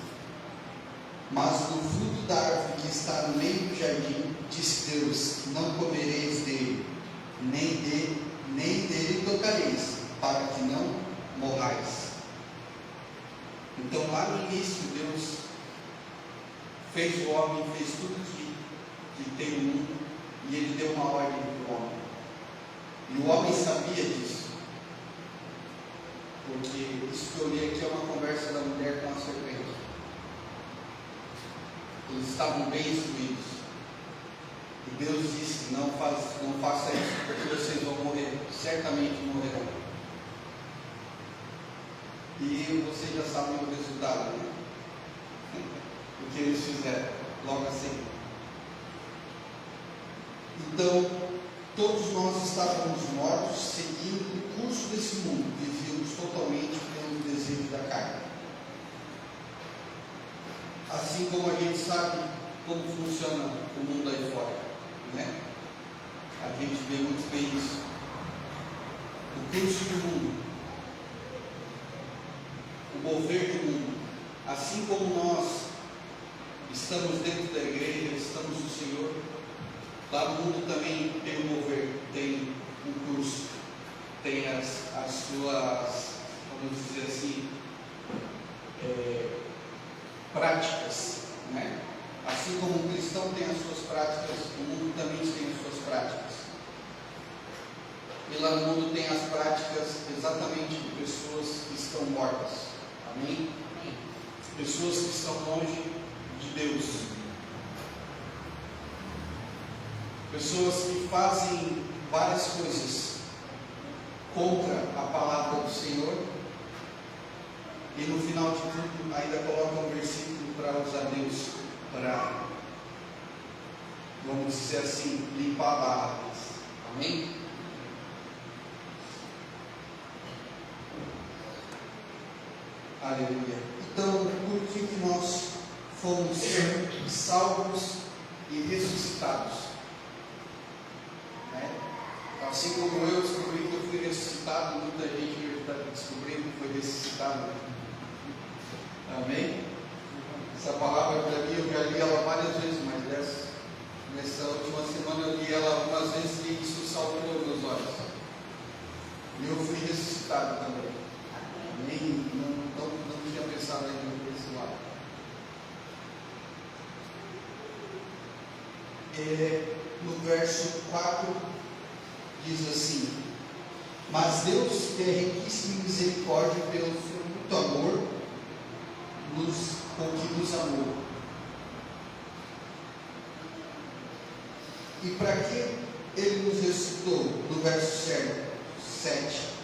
mas do fruto da árvore que está no meio do jardim, disse Deus: não comereis dele, nem dele tocareis, para que não morrais. Então, lá no início, Deus fez o homem, fez tudo que tem no mundo, e Ele deu uma ordem para o homem. E o homem sabia disso, porque isso que eu li aqui é uma conversa da mulher com a serpente. Eles estavam bem instruídos. E Deus disse: não faça isso, porque vocês vão morrer, certamente morrerão. E vocês já sabem o resultado, né? O que eles fizeram logo assim. Então, todos nós estávamos mortos, seguindo o curso desse mundo, vivíamos totalmente pelo desejo da carne. Assim como a gente sabe como funciona o mundo aí fora, né? A gente vê muito bem isso. O curso do mundo, o mover do mundo. Assim como nós estamos dentro da igreja, estamos no Senhor, lá no mundo também tem um mover, tem um curso, tem as suas, vamos dizer assim, práticas, né? Assim como o cristão tem as suas práticas, o mundo também tem as suas práticas. E lá no mundo tem as práticas exatamente de pessoas que estão mortas. Amém? Pessoas que estão longe de Deus. Pessoas que fazem várias coisas contra a palavra do Senhor. E no final de tudo ainda coloca um versículo para usar Deus para, vamos dizer assim, limpar a barra. Amém? Aleluia. Então, por que nós fomos salvos e ressuscitados? Né? Assim como eu descobri que eu fui ressuscitado, muita gente está descobrindo que foi ressuscitado. Amém? Essa palavra para mim, eu já li ela várias vezes, mas nessa última semana eu li ela algumas vezes e isso saltou meus olhos. E eu fui ressuscitado também. Amém? Não tinha pensado ainda por esse lado. No verso 4 diz assim: mas Deus, que é riquíssimo em misericórdia pelo seu muito amor, com que nos amou. E para que Ele nos ressuscitou? No verso 7.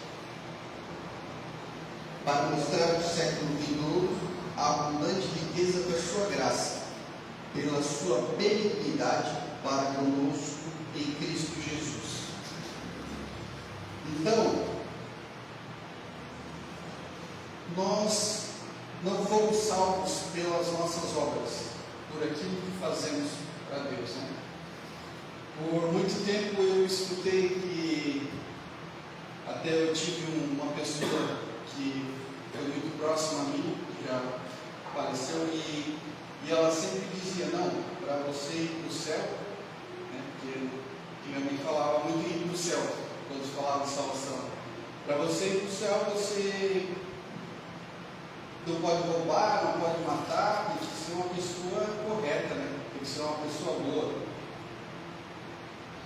Para mostrar no século vindouro a abundante riqueza da sua graça, pela sua benignidade para conosco em Cristo Jesus. Então, nós não fomos salvos pelas nossas obras, por aquilo que fazemos para Deus, né? Por muito tempo eu escutei que, até eu tive uma pessoa que foi muito próxima a mim, que já faleceu, e ela sempre dizia: não, para você ir para o céu, né? Porque minha mãe falava muito em ir para o céu, quando falava de salvação. Para você ir para o céu, você não pode roubar, não pode matar, tem que ser uma pessoa correta, né? Tem que ser uma pessoa boa.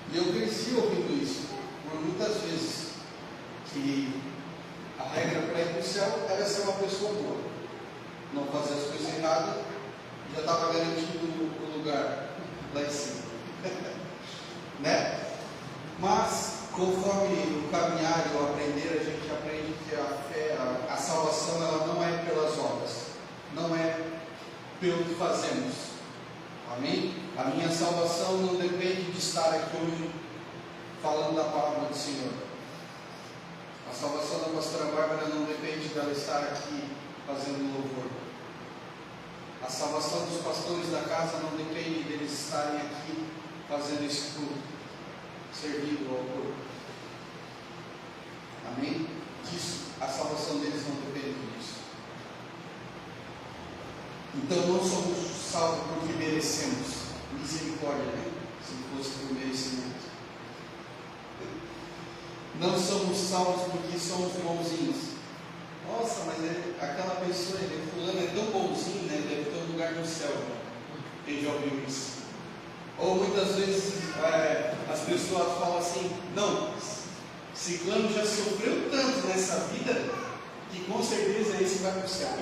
E eu cresci ouvindo isso por muitas vezes, que a regra para ir para o céu era ser uma pessoa boa, não fazer as coisas erradas, já estava garantido o lugar lá em cima. Né? Mas, conforme conforme o caminhar e o aprender, a gente aprende que a fé, a salvação, ela não é pelas obras, não é pelo que fazemos. Amém? A minha salvação não depende de estar aqui hoje falando da palavra do Senhor. A salvação da pastora Bárbara não depende dela estar aqui fazendo louvor. A salvação dos pastores da casa não depende deles estarem aqui fazendo esse culto, servindo ao corpo. Amém? Disso, a salvação deles não depende disso. Então não somos salvos porque merecemos. Misericórdia, né? Se fosse por merecimento. Não somos salvos porque somos bonzinhos. Nossa, mas aquela pessoa, fulano é tão bonzinho, né? Deve ter um lugar no céu. Né? Quem já ouviu isso? Ou muitas vezes as pessoas falam assim, não, ciclano já sofreu tanto nessa vida que com certeza esse vai para o céu.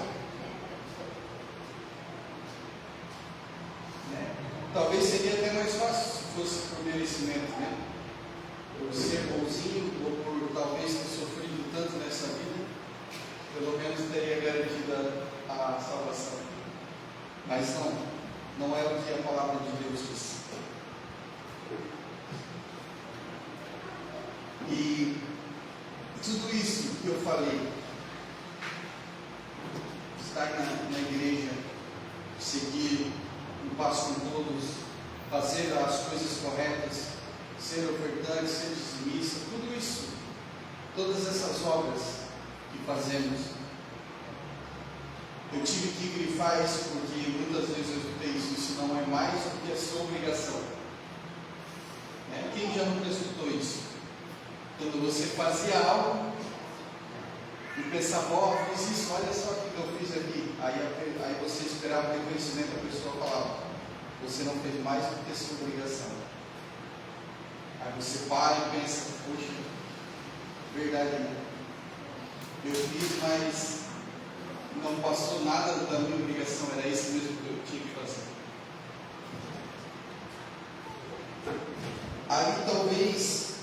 Né? Talvez seria até mais fácil se fosse por merecimento, né? Por ser bonzinho ou por talvez ter sofrido tanto nessa vida, pelo menos teria garantido a salvação. Mas não é o que a palavra de Deus diz. E tudo isso que eu falei, estar na igreja, seguir o passo com todos, fazer as coisas corretas, ser ofertante, ser dizimista, tudo isso, todas essas obras que fazemos, eu tive que grifar isso porque muitas vezes eu escutei isso não é mais do que a sua obrigação. Quem já nunca escutou isso? Quando você fazia algo e pensava, fiz isso, olha só o que eu fiz aqui. Aí você esperava o reconhecimento, a pessoa falava, você não fez mais do que a sua obrigação. Aí você para e pensa, poxa, verdade, eu fiz, mas não passou nada da minha obrigação, era isso mesmo que eu tinha que fazer. Aí talvez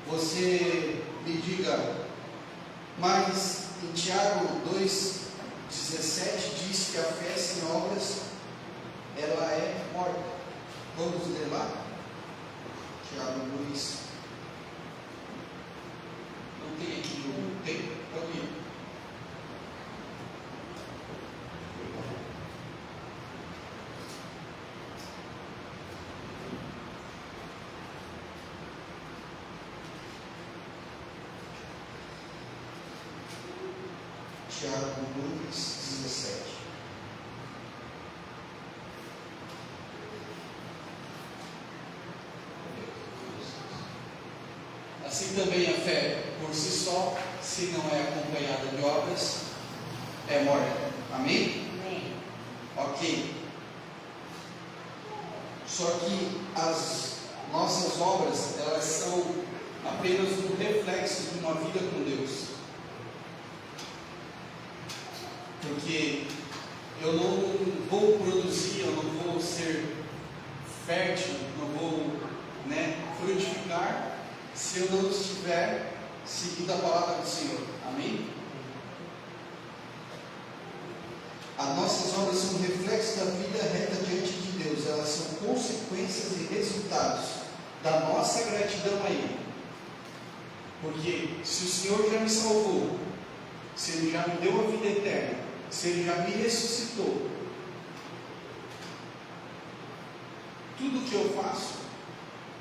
você me diga, mas em Tiago 2,17 diz que a fé sem obras, ela é morta. Vamos ler lá? Tiago 2. Não tem aqui o tempo? Pode ir. Tiago 2,17. Assim também a fé por si só, se não é acompanhada de obras, é morta. Amém? Amém. Ok. Só que as nossas obras, elas são apenas um reflexo de uma vida com Deus. Porque eu não vou produzir, eu não vou ser fértil, não vou frutificar se eu não estiver seguindo a palavra do Senhor. Amém? As nossas obras são um reflexo da vida reta diante de Deus. Elas são consequências e resultados da nossa gratidão a Ele. Porque se o Senhor já me salvou, se Ele já me deu a vida eterna, se Ele já me ressuscitou, tudo que eu faço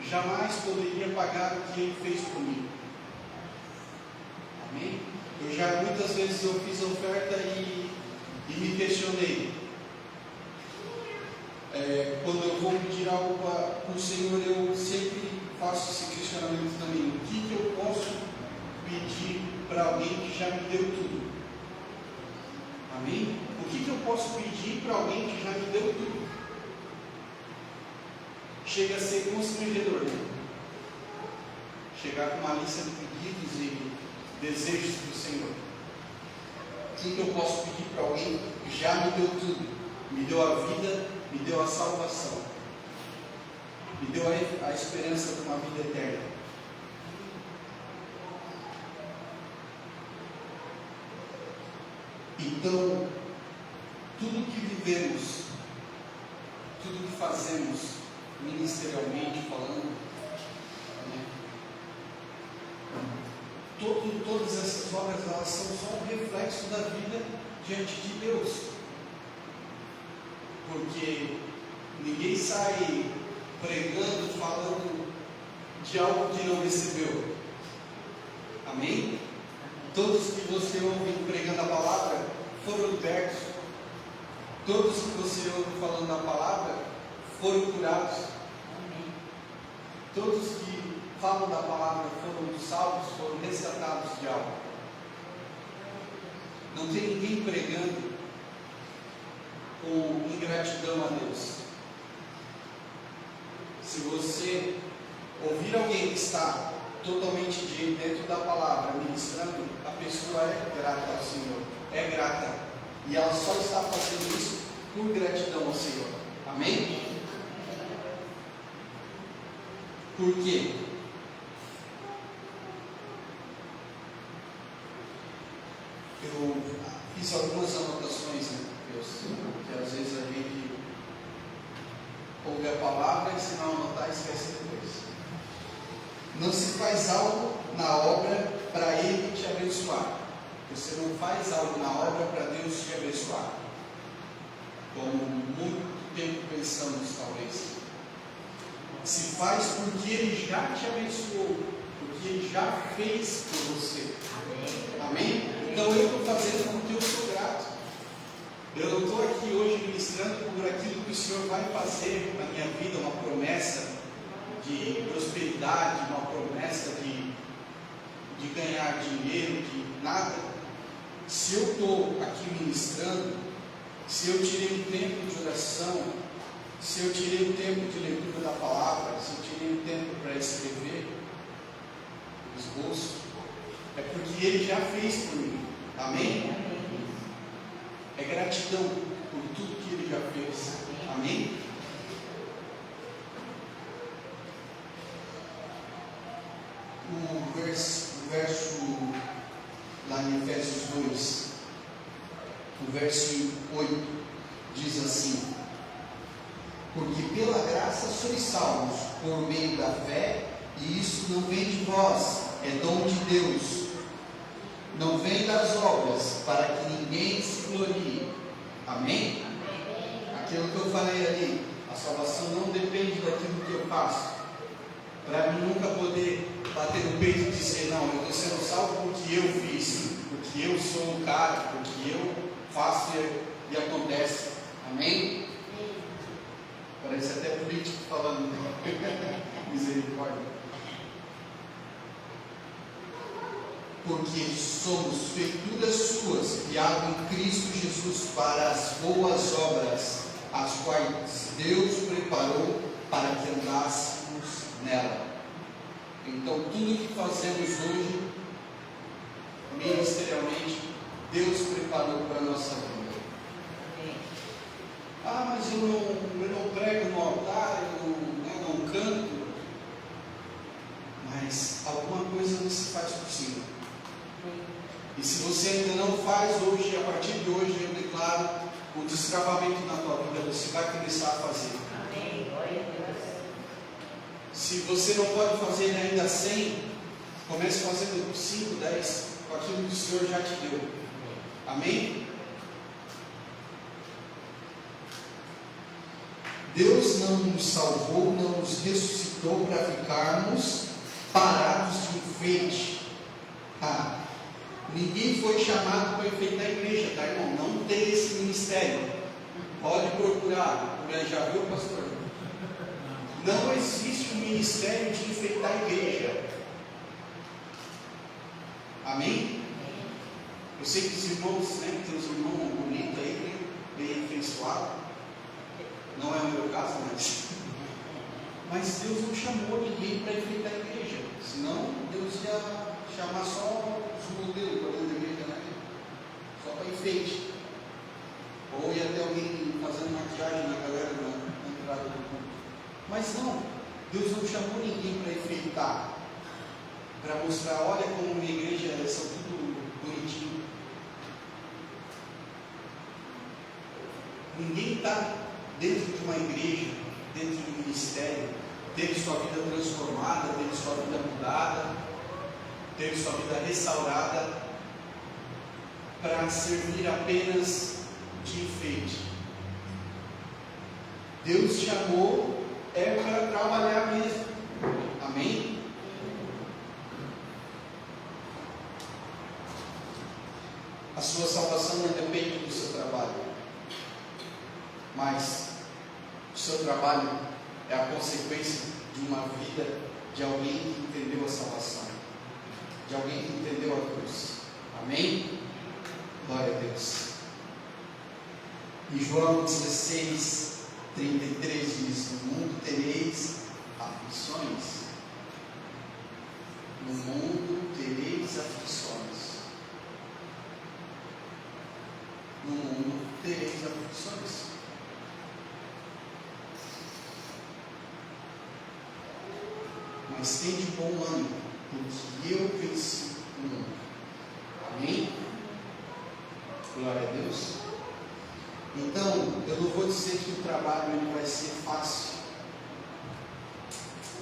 jamais poderia pagar o que Ele fez por mim. Amém? Muitas vezes eu fiz oferta e me questionei. Quando eu vou pedir algo para o Senhor, eu sempre faço esse questionamento também. O que eu posso pedir para alguém que já me deu tudo? Amém? O que eu posso pedir para alguém que já me deu tudo? Chega a ser constrangedor, né? Chegar com uma lista de pedidos e desejos do Senhor. O que eu posso pedir para alguém que já me deu tudo? Me deu a vida, me deu a salvação. Me deu a esperança de uma vida eterna. Então, tudo que vivemos, tudo que fazemos, ministerialmente falando, né? Todas essas obras, elas são só um reflexo da vida diante de Deus. Porque ninguém sai pregando, falando de algo que não recebeu. Amém? Todos que você ouve pregando a palavra foram libertos. Todos que você ouve falando a palavra foram curados. Amém. Todos que falam da palavra foram salvos, foram resgatados de algo. Não tem ninguém pregando com ingratidão a Deus. Se você ouvir alguém que está totalmente dentro da palavra, ministrando, a pessoa é grata ao Senhor, é grata, e ela só está fazendo isso por gratidão ao Senhor. Amém? Por quê? Eu fiz algumas anotações, né, que às vezes a gente ouve a palavra e se não anotar, esquece depois. Não se faz algo na obra para Ele te abençoar. Você não faz algo na obra para Deus te abençoar. Como muito tempo pensamos, talvez. Se faz porque Ele já te abençoou, porque Ele já fez por você. Amém? Então eu estou fazendo porque eu sou grato. Eu não estou aqui hoje ministrando por aquilo que o Senhor vai fazer na minha vida, uma promessa de prosperidade, uma promessa de ganhar dinheiro, de nada. Se eu estou aqui ministrando, se eu tirei um tempo de oração, se eu tirei um tempo de leitura da palavra, se eu tirei um tempo para escrever o esboço, é porque Ele já fez por mim. Amém? É gratidão por tudo que Ele já fez. Amém? O verso lá em Efésios 2, o verso 8, diz assim: porque pela graça sois salvos por meio da fé, e isso não vem de vós, é dom de Deus, não vem das obras, para que ninguém se glorie. Amém? Aquilo que eu falei ali, a salvação não depende daquilo que eu faço. Para mim nunca poder bater no peito e dizer, não, eu estou sendo salvo porque eu fiz, porque eu sou o cara, porque eu faço e acontece. Amém? Parece até político falando. Misericórdia. Porque somos feituras suas, criados em Cristo Jesus para as boas obras, as quais Deus preparou para que andássemos nela. Então, tudo que fazemos hoje, ministerialmente, Deus preparou para a nossa vida. Ah, mas eu não prego no altar, eu não canto. Mas alguma coisa não se faz por cima. E se você ainda não faz hoje, a partir de hoje eu declaro o destravamento na tua vida, você vai começar a fazer. Amém. Glória a Deus. Se você não pode fazer ainda 100, comece fazendo 5, 10, com aquilo que o Senhor já te deu. Amém? Deus não nos salvou, não nos ressuscitou para ficarmos parados de enfeite. Ninguém foi chamado para enfeitar a igreja, tá, irmão? Não tem esse ministério. Pode procurar. Já viu, pastor? Não existe um ministério de enfeitar a igreja. Amém? Eu sei que os irmãos, né, tem uns irmãos bonitos aí, bem afeiçoados. Não é o meu caso, mas Deus não chamou ninguém para enfeitar a igreja. Senão Deus ia chamar só os modelos para dentro da igreja, né? Só para enfeite. Ou ia ter alguém fazendo maquiagem na galera na entrada do culto. Mas não, ostentar, para mostrar, olha como minha igreja são tudo bonitinho. Ninguém está dentro de uma igreja, dentro de um ministério, teve sua vida transformada, teve sua vida mudada, teve sua vida restaurada, para servir apenas de enfeite. Deus chamou para trabalhar mesmo. Amém? A sua salvação não depende do seu trabalho, mas o seu trabalho é a consequência de uma vida de alguém que entendeu a salvação, de alguém que entendeu a cruz. Amém? Glória a Deus. Em João 16, 33 diz: no mundo tereis aflições. No mundo tereis aflições. No mundo tereis aflições. Mas tende bom ânimo, porque eu venci o mundo. Amém? Glória a Deus. Então, eu não vou dizer que o trabalho ele vai ser fácil.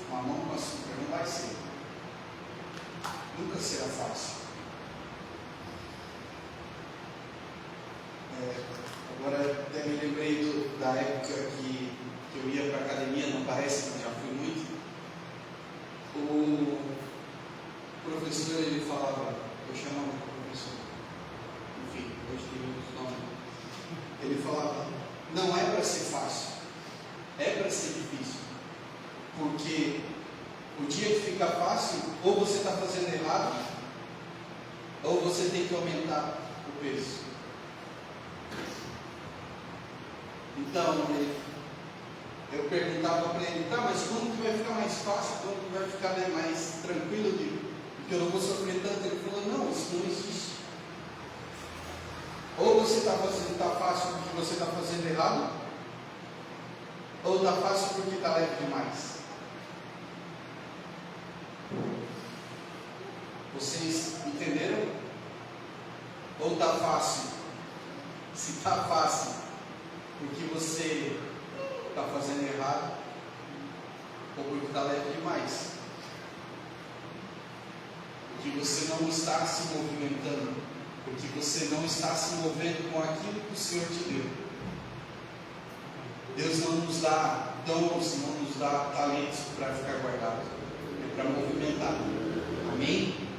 Uma mão com açúcar não vai ser. Nunca será fácil. Agora até me lembrei da época que eu ia para a academia, não parece que já fui muito. O professor ele falava, eu chamava de professor, enfim, hoje tem outros nomes. Ele falava, não é para ser fácil, é para ser difícil, porque o dia que fica fácil, ou você está fazendo errado, ou você tem que aumentar o peso. Então, eu perguntava para ele, tá, mas quando que vai ficar mais fácil, quando que vai ficar mais tranquilo, porque eu não vou sofrer tanto? Ele falou, não, isso não existe. Ou você está fácil porque você está fazendo errado, ou está fácil porque está leve demais. Vocês entenderam? Ou está fácil? Se está fácil porque você está fazendo errado, ou porque está leve demais, porque você não está se movimentando, porque você não está se movendo com aquilo que o Senhor te deu. Deus não nos dá dons, não nos dá talentos para ficar guardado, é para movimentar. Amém?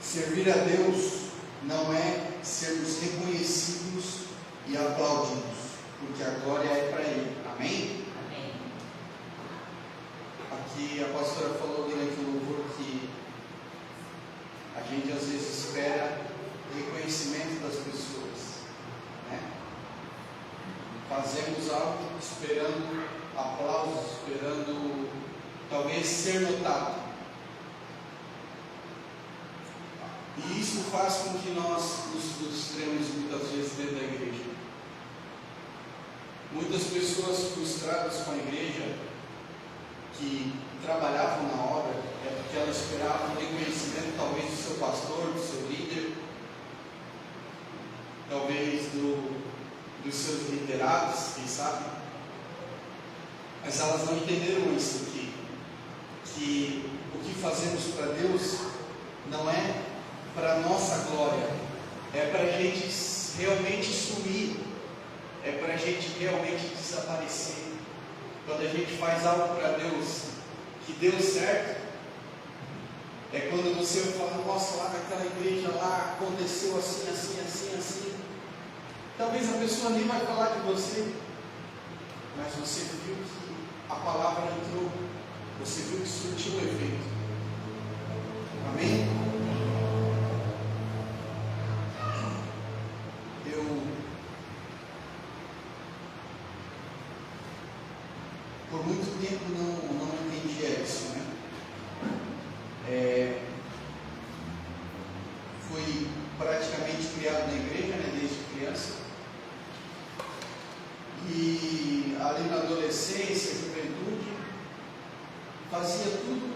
Servir a Deus não é sermos reconhecidos e aplaudidos, porque a glória é para Ele. Amém? Amém. Aqui a pastora falou durante o louvor que a gente às vezes espera reconhecimento das pessoas, né? Fazemos algo esperando aplausos, esperando talvez ser notado. E isso faz com que nós nos frustremos muitas vezes dentro da igreja. Muitas pessoas frustradas com a igreja, que trabalhavam na obra, é porque elas esperavam o reconhecimento talvez do seu pastor, do seu líder, talvez dos seus liderados, quem sabe. Mas elas não entenderam isso aqui, que o que fazemos para Deus não é para nossa glória, é para a gente realmente sumir, é para a gente realmente desaparecer. Quando a gente faz algo para Deus que deu certo, é quando você fala, nossa, lá naquela igreja lá aconteceu assim, assim, assim, assim. Talvez a pessoa nem vai falar de você, mas você viu que a palavra entrou, você viu que surtiu o efeito. Amém? Por muito tempo não entendia isso, né? Fui praticamente criado na igreja, né, desde criança. E ali na adolescência, juventude, fazia tudo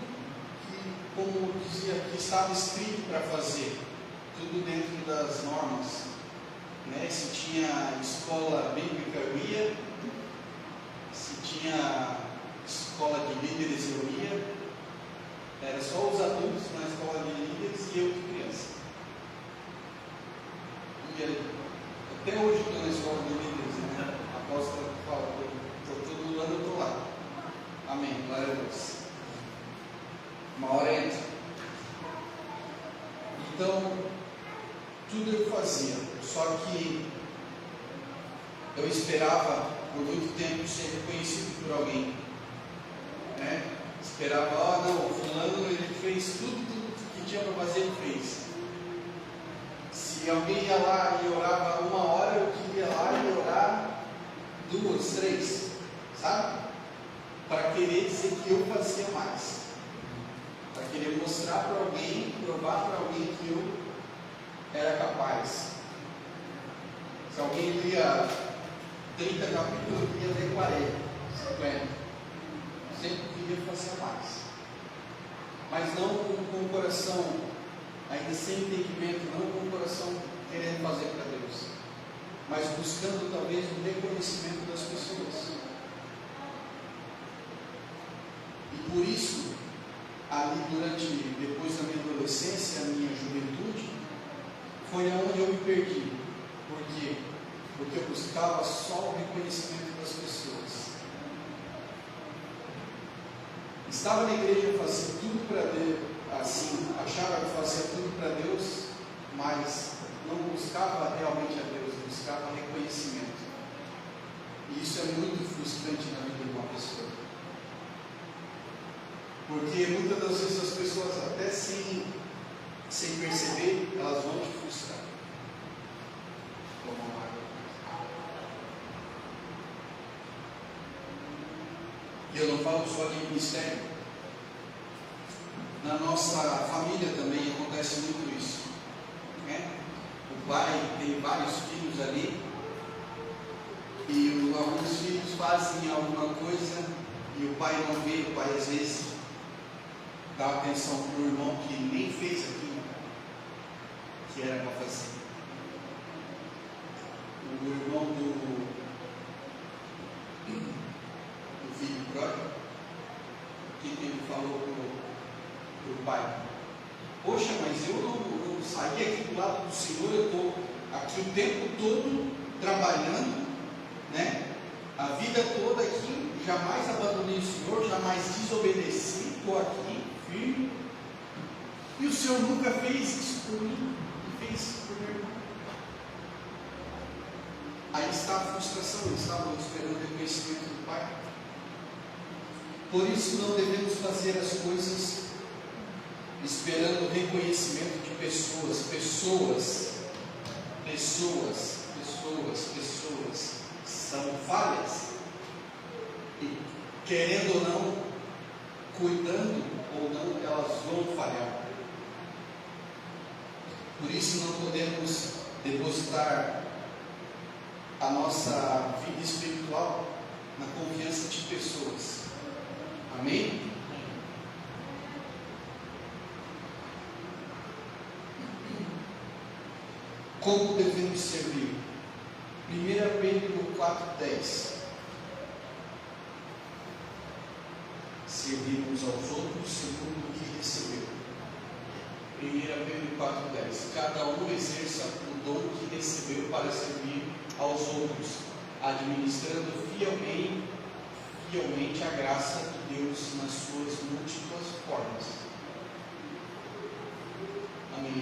que, como dizia, que estava escrito para fazer, tudo dentro das normas, né? Se tinha escola bíblica eu ia, se tinha escola de líderes eu ia, era só os adultos na escola de líderes e eu de criança. E até hoje estou na escola de líderes, né? A apóstola fala, todo ano eu estou lá. Amém, glória a Deus. Uma hora entra. Então, tudo eu fazia, só que eu esperava por muito tempo ser reconhecido por alguém, né? Esperava, não, o fulano ele fez tudo que tinha para fazer, ele fez. Se alguém ia lá e orava 1 hora, eu queria lá e orar 2, 3, sabe? Para querer dizer que eu fazia mais, para querer mostrar para alguém, provar para alguém que eu era capaz. Se alguém lia 30 capítulos, eu queria ler 40, 50. Sempre queria fazer mais. Mas não com o coração, ainda sem entendimento, não com o coração querendo fazer para Deus, mas buscando talvez o reconhecimento das pessoas. E por isso, ali depois da minha adolescência, a minha juventude, foi onde eu me perdi. Por quê? Porque eu buscava só o reconhecimento das pessoas. Estava na igreja, fazia tudo para Deus, assim, achava que fazia tudo para Deus, mas não buscava realmente a Deus, buscava reconhecimento. E isso é muito frustrante na vida de uma pessoa. Porque muitas das vezes as pessoas, até sem perceber, elas vão te frustrar. E eu não falo só de ministério. Na nossa família também acontece muito isso, né? O pai tem vários filhos ali, e alguns filhos fazem alguma coisa e o pai não vê. O pai às vezes dá atenção para o irmão que nem fez aquilo que era para fazer. O irmão do filho pródigo, que ele falou para o pai: poxa, mas eu não saí aqui do lado do Senhor, eu estou aqui o tempo todo trabalhando, né? A vida toda aqui, jamais abandonei o Senhor, jamais desobedeci, estou aqui firme, e o Senhor nunca fez isso por mim, e fez isso por meu irmão. Aí está a frustração, eles estavam esperando o reconhecimento do pai. Por isso não devemos fazer as coisas esperando o reconhecimento de pessoas. Pessoas são falhas, e querendo ou não, cuidando ou não, elas vão falhar. Por isso não podemos depositar a nossa vida espiritual na confiança de pessoas. Amém? Como devemos servir? 1 Pedro 4,10. Servimos aos outros segundo o que recebeu. 1 Pedro 4,10. Cada um exerça o dom que recebeu para servir aos outros, administrando fielmente a graça de Deus nas suas múltiplas formas. Amém.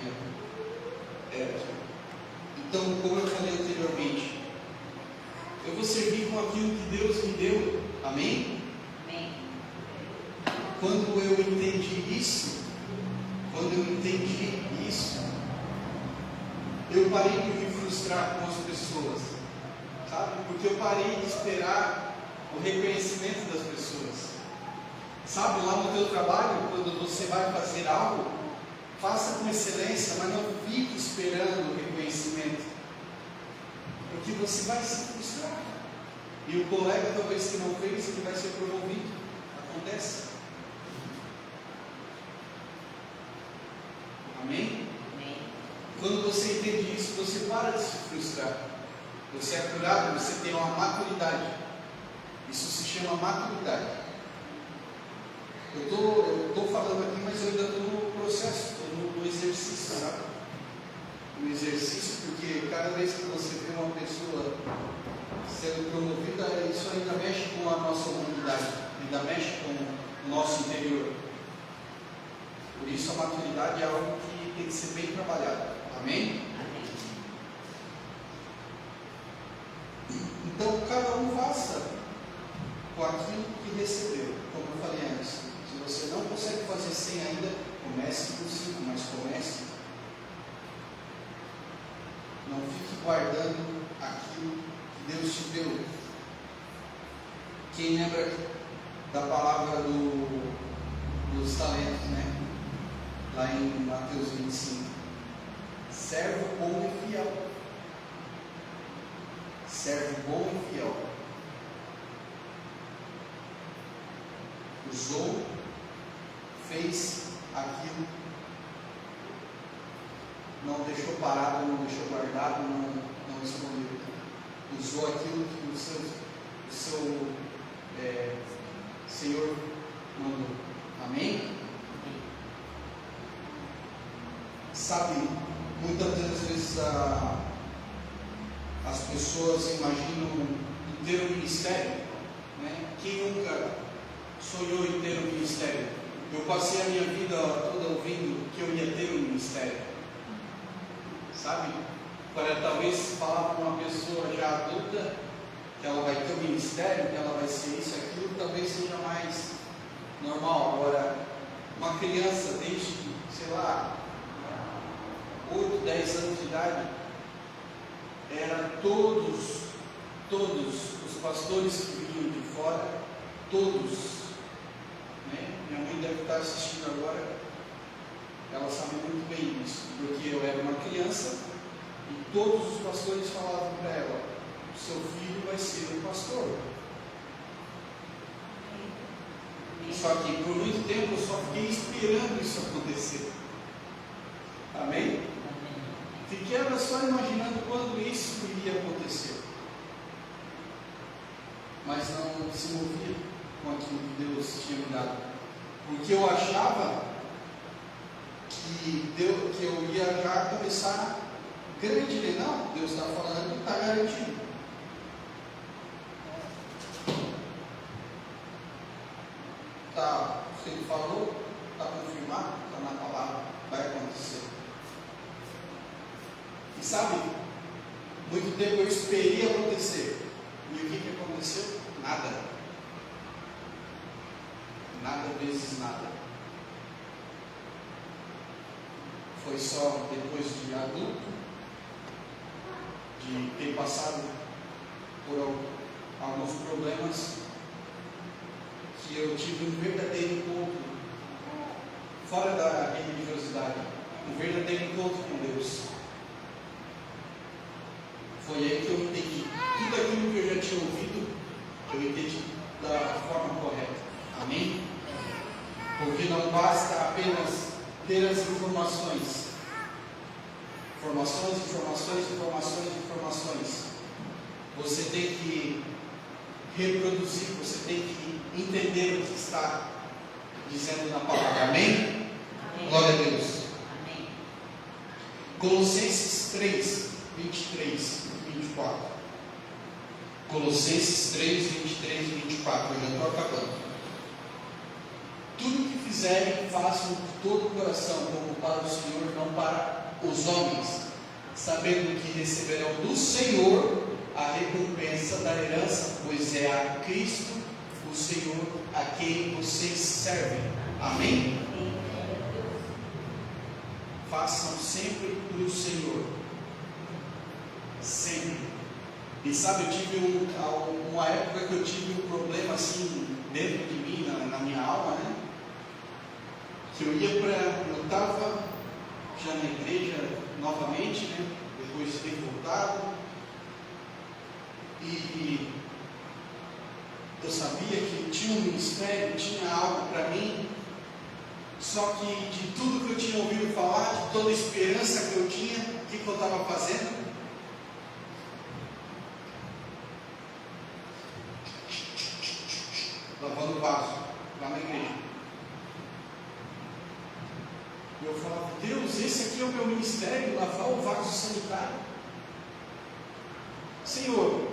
Então, como eu falei anteriormente, eu vou servir com aquilo que Deus me deu. Amém? Amém. Quando eu entendi isso, eu parei de me frustrar com as pessoas, sabe? Porque eu parei de esperar o reconhecimento das pessoas. Sabe, lá no teu trabalho, quando você vai fazer algo, faça com excelência, mas não fique esperando o reconhecimento, porque você vai se frustrar. E o colega talvez que não fez, ele vai ser promovido. Acontece. Amém? Amém. Quando você entende isso, você para de se frustrar. Você é curado, você tem uma maturidade. Isso se chama maturidade. Eu estou falando aqui, mas eu ainda estou no processo, estou no exercício, sabe? No exercício, porque cada vez que você vê uma pessoa sendo promovida, isso ainda mexe com a nossa humanidade, ainda mexe com o nosso interior. Por isso a maturidade é algo que tem que ser bem trabalhado. Amém? Amém. Então cada um faça com aquilo que recebeu. Como eu falei antes, se você não consegue fazer 100 ainda, comece com 5, mas comece. Não fique guardando aquilo que Deus te deu. Quem lembra da palavra dos talentos, né? Lá em Mateus 25. Servo bom e fiel. Servo bom e fiel. Usou, fez aquilo, não deixou parado, não deixou guardado, não escondeu. Usou aquilo que o seu Senhor mandou. Amém? Sabe, muitas das vezes as pessoas imaginam em ter um ministério, né? Quem nunca sonhou em ter um ministério? Eu passei a minha vida toda ouvindo que eu ia ter um ministério, sabe? Para talvez falar para uma pessoa já adulta que ela vai ter um ministério, que ela vai ser isso e aquilo, talvez seja mais normal. Agora, uma criança desde, sei lá, 8, 10 anos de idade, era todos os pastores que vinham de fora, todos, né? Minha mãe deve estar assistindo agora, ela sabe muito bem disso, porque eu era uma criança e todos os pastores falavam para ela: o seu filho vai ser um pastor. Só que por muito tempo eu só fiquei esperando isso acontecer. Amém? Fiquei só imaginando quando isso iria acontecer. Mas não se movia com aquilo que Deus tinha me dado. Porque eu achava que eu ia já começar grande. Não, Deus está falando que está garantido. Tá, se Ele falou, está confirmado, está na palavra, vai acontecer. E sabe, muito tempo eu esperei acontecer. E o que aconteceu? Nada. Nada vezes nada. Foi só depois de adulto, de ter passado por alguns problemas, que eu tive um verdadeiro encontro, fora da religiosidade, um verdadeiro encontro com Deus. Foi aí que eu entendi tudo aquilo que eu já tinha ouvido, eu entendi da forma correta. Amém? Porque não basta apenas ter as informações. Informações. Você tem que reproduzir, você tem que entender o que está dizendo na palavra. Amém? Amém. Glória a Deus. Amém. Colossenses 3, 23 e 24. Colossenses 3, 23 e 24. Eu já estou acabando. Tudo que fizerem, façam de todo o coração, como para o Senhor, não para os homens, sabendo que receberão do Senhor a recompensa da herança, pois é a Cristo, o Senhor, a quem vocês servem. Amém? Façam sempre para o Senhor. Sempre. E sabe, eu tive uma época que eu tive um problema assim, dentro de mim, na minha alma, né? Que eu estava já na igreja novamente, né? Depois de ter voltado. E eu sabia que tinha um ministério, tinha algo para mim, só que de tudo que eu tinha ouvido falar, de toda a esperança que eu tinha, o que eu estava fazendo? Lavando vaso, lá na igreja. E eu falava, Deus, esse aqui é o meu ministério, lavar o vaso sanitário. Senhor,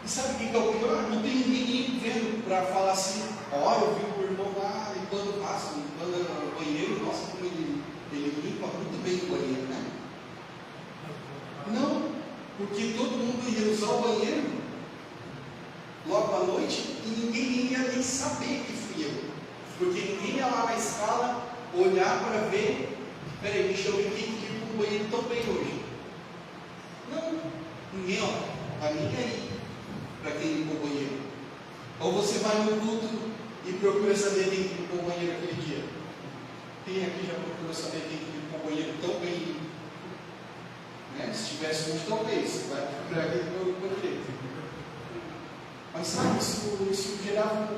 e sabe o que é o pior? Não tem ninguém vendo para falar assim, ó, eu vi o irmão lá limpando o vaso, limpando o banheiro, nossa, como ele limpa muito bem o banheiro, né? Não, porque todo mundo ia usar o banheiro logo à noite e ninguém ia nem saber que fui eu, porque ninguém ia lá na escala olhar para ver, peraí, deixa eu ver quem limpa o banheiro tão bem hoje. Não, ninguém, ó, a ninguém aí, para quem limpou o banheiro. Ou você vai no culto e procura saber quem limpou o banheiro aquele dia. Quem aqui já procurou saber quem limpou o banheiro tão bem limpo? Né? Se tivesse muito, talvez, você vai procurar quem limpou o banheiro. Mas sabe, isso gerava,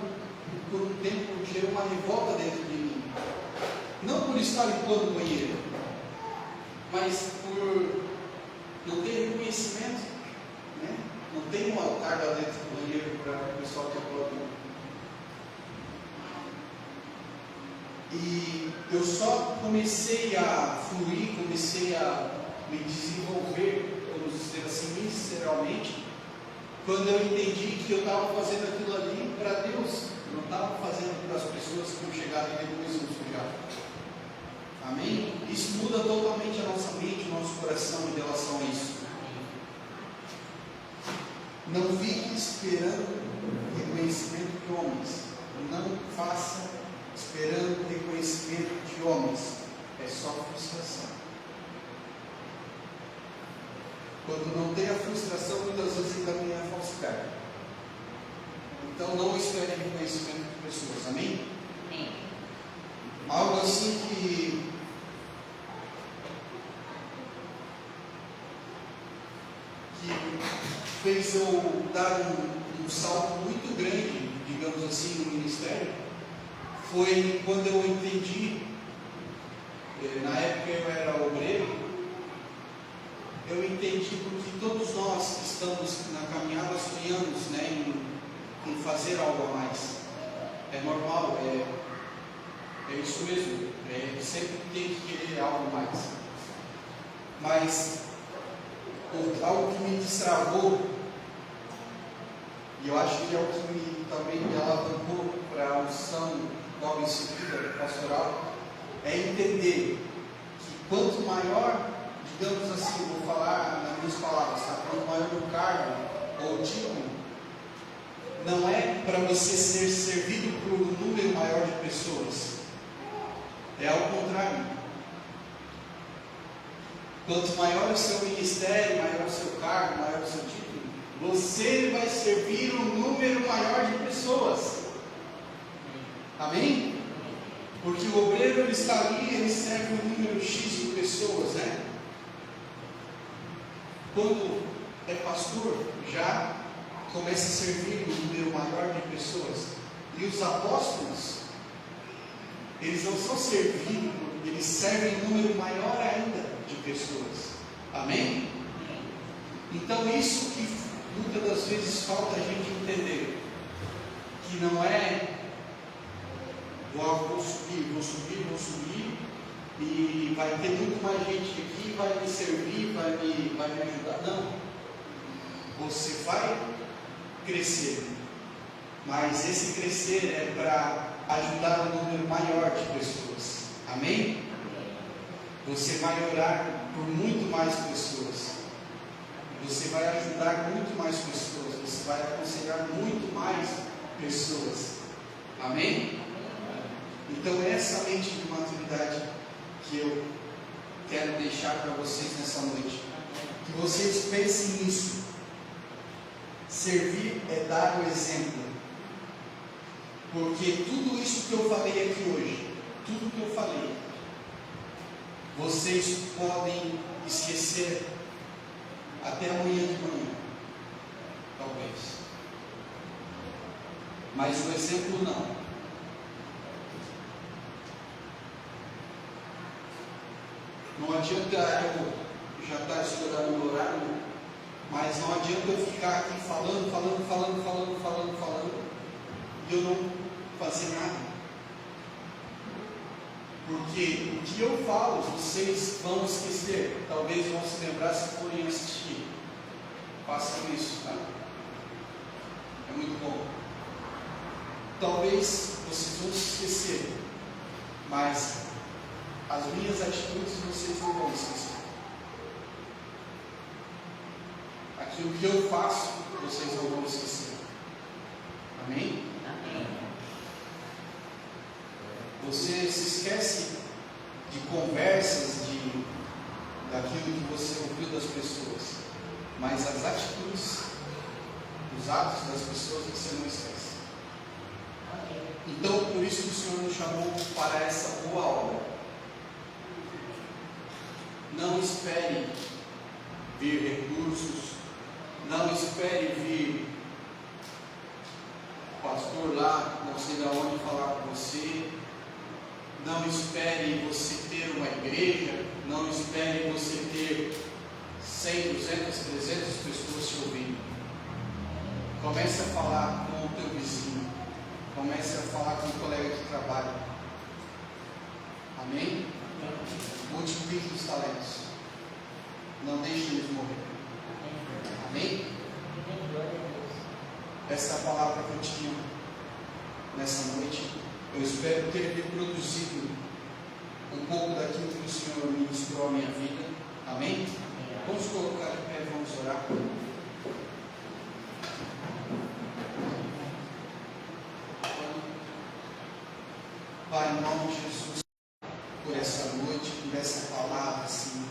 por um tempo, gerou uma revolta dentro de mim. Não por estar limpando o banheiro, mas por não ter reconhecimento, né? Não tem um altar lá dentro do banheiro para o pessoal que aplaude. E eu só comecei a fluir, comecei a me desenvolver, vamos dizer assim, ministerialmente, quando eu entendi que eu estava fazendo aquilo ali para Deus, eu não estava fazendo para as pessoas que iam chegar e depois iam sujar. Amém? Isso muda totalmente a nossa mente, o nosso coração em relação a isso. Não fique esperando reconhecimento de homens. Não faça esperando reconhecimento de homens. É só frustração. Quando não tem a frustração, muitas vezes ainda tem a falsidade. Então não espere reconhecimento de pessoas. Amém? Amém. Algo assim que fez eu dar um salto muito grande, digamos assim, no ministério, foi quando eu entendi, na época eu era obreiro, eu entendi porque todos nós que estamos na caminhada sonhamos, né, em fazer algo a mais. É normal, é isso mesmo, sempre tem que querer algo a mais. Mas algo que me destravou, e eu acho que é o que também me alavancou para a unção logo em seguida, pastoral, é entender que quanto maior, digamos assim, vou falar nas minhas palavras, tá? Quanto maior o cargo ou o título, não é para você ser servido por um número maior de pessoas, é ao contrário. Quanto maior o seu ministério, maior o seu cargo, maior o seu título, você vai servir um número maior de pessoas. Amém? Porque o obreiro ele está ali, ele serve um número X de pessoas, né? Quando é pastor, já começa a servir um número maior de pessoas. E os apóstolos, eles não são servidos, eles servem um número maior ainda de pessoas. Amém? Então isso que muitas das vezes falta a gente entender, que não é vou subir e vai ter muito mais gente aqui, vai me servir, vai me ajudar. Não, você vai crescer, mas esse crescer é para ajudar um número maior de pessoas. Amém? Você vai orar por muito mais pessoas. Você vai ajudar muito mais pessoas. Você vai aconselhar muito mais pessoas. Amém? Então essa mente de maturidade que eu quero deixar para vocês nessa noite. Que vocês pensem nisso. Servir é dar o exemplo. Porque tudo isso que eu falei aqui hoje, tudo que eu falei, vocês podem esquecer até amanhã de manhã, talvez. mas o exemplo não. Não adianta eu já estar estourando o horário, mas não adianta eu ficar aqui falando, e eu não fazer nada. Porque o que eu falo, vocês vão esquecer. Talvez vão se lembrar se forem assistir. Façam isso, tá? É muito bom. Talvez vocês vão se esquecer, mas as minhas atitudes vocês não vão esquecer. Aquilo que eu faço, vocês não vão esquecer. Amém? Amém. Você se esquece de conversas, daquilo que você ouviu das pessoas, mas as atitudes, os atos das pessoas você não esquece. Então, por isso que o Senhor nos chamou para essa boa obra. Não espere vir recursos, não espere vir o pastor lá, não sei de onde, falar com você. Não espere você ter uma igreja, não espere você ter 100, 200, 300 pessoas te ouvindo. Comece a falar com o teu vizinho, comece a falar com o colega de trabalho. Amém? Multiplique os talentos, não deixe eles morrer. Amém? Essa é a palavra que eu tinha nessa noite. Eu espero ter reproduzido um pouco daquilo que o Senhor ministrou à minha vida. Amém? Vamos colocar de pé e vamos orar. Pai, em nome de Jesus, por essa noite, por essa palavra, Senhor.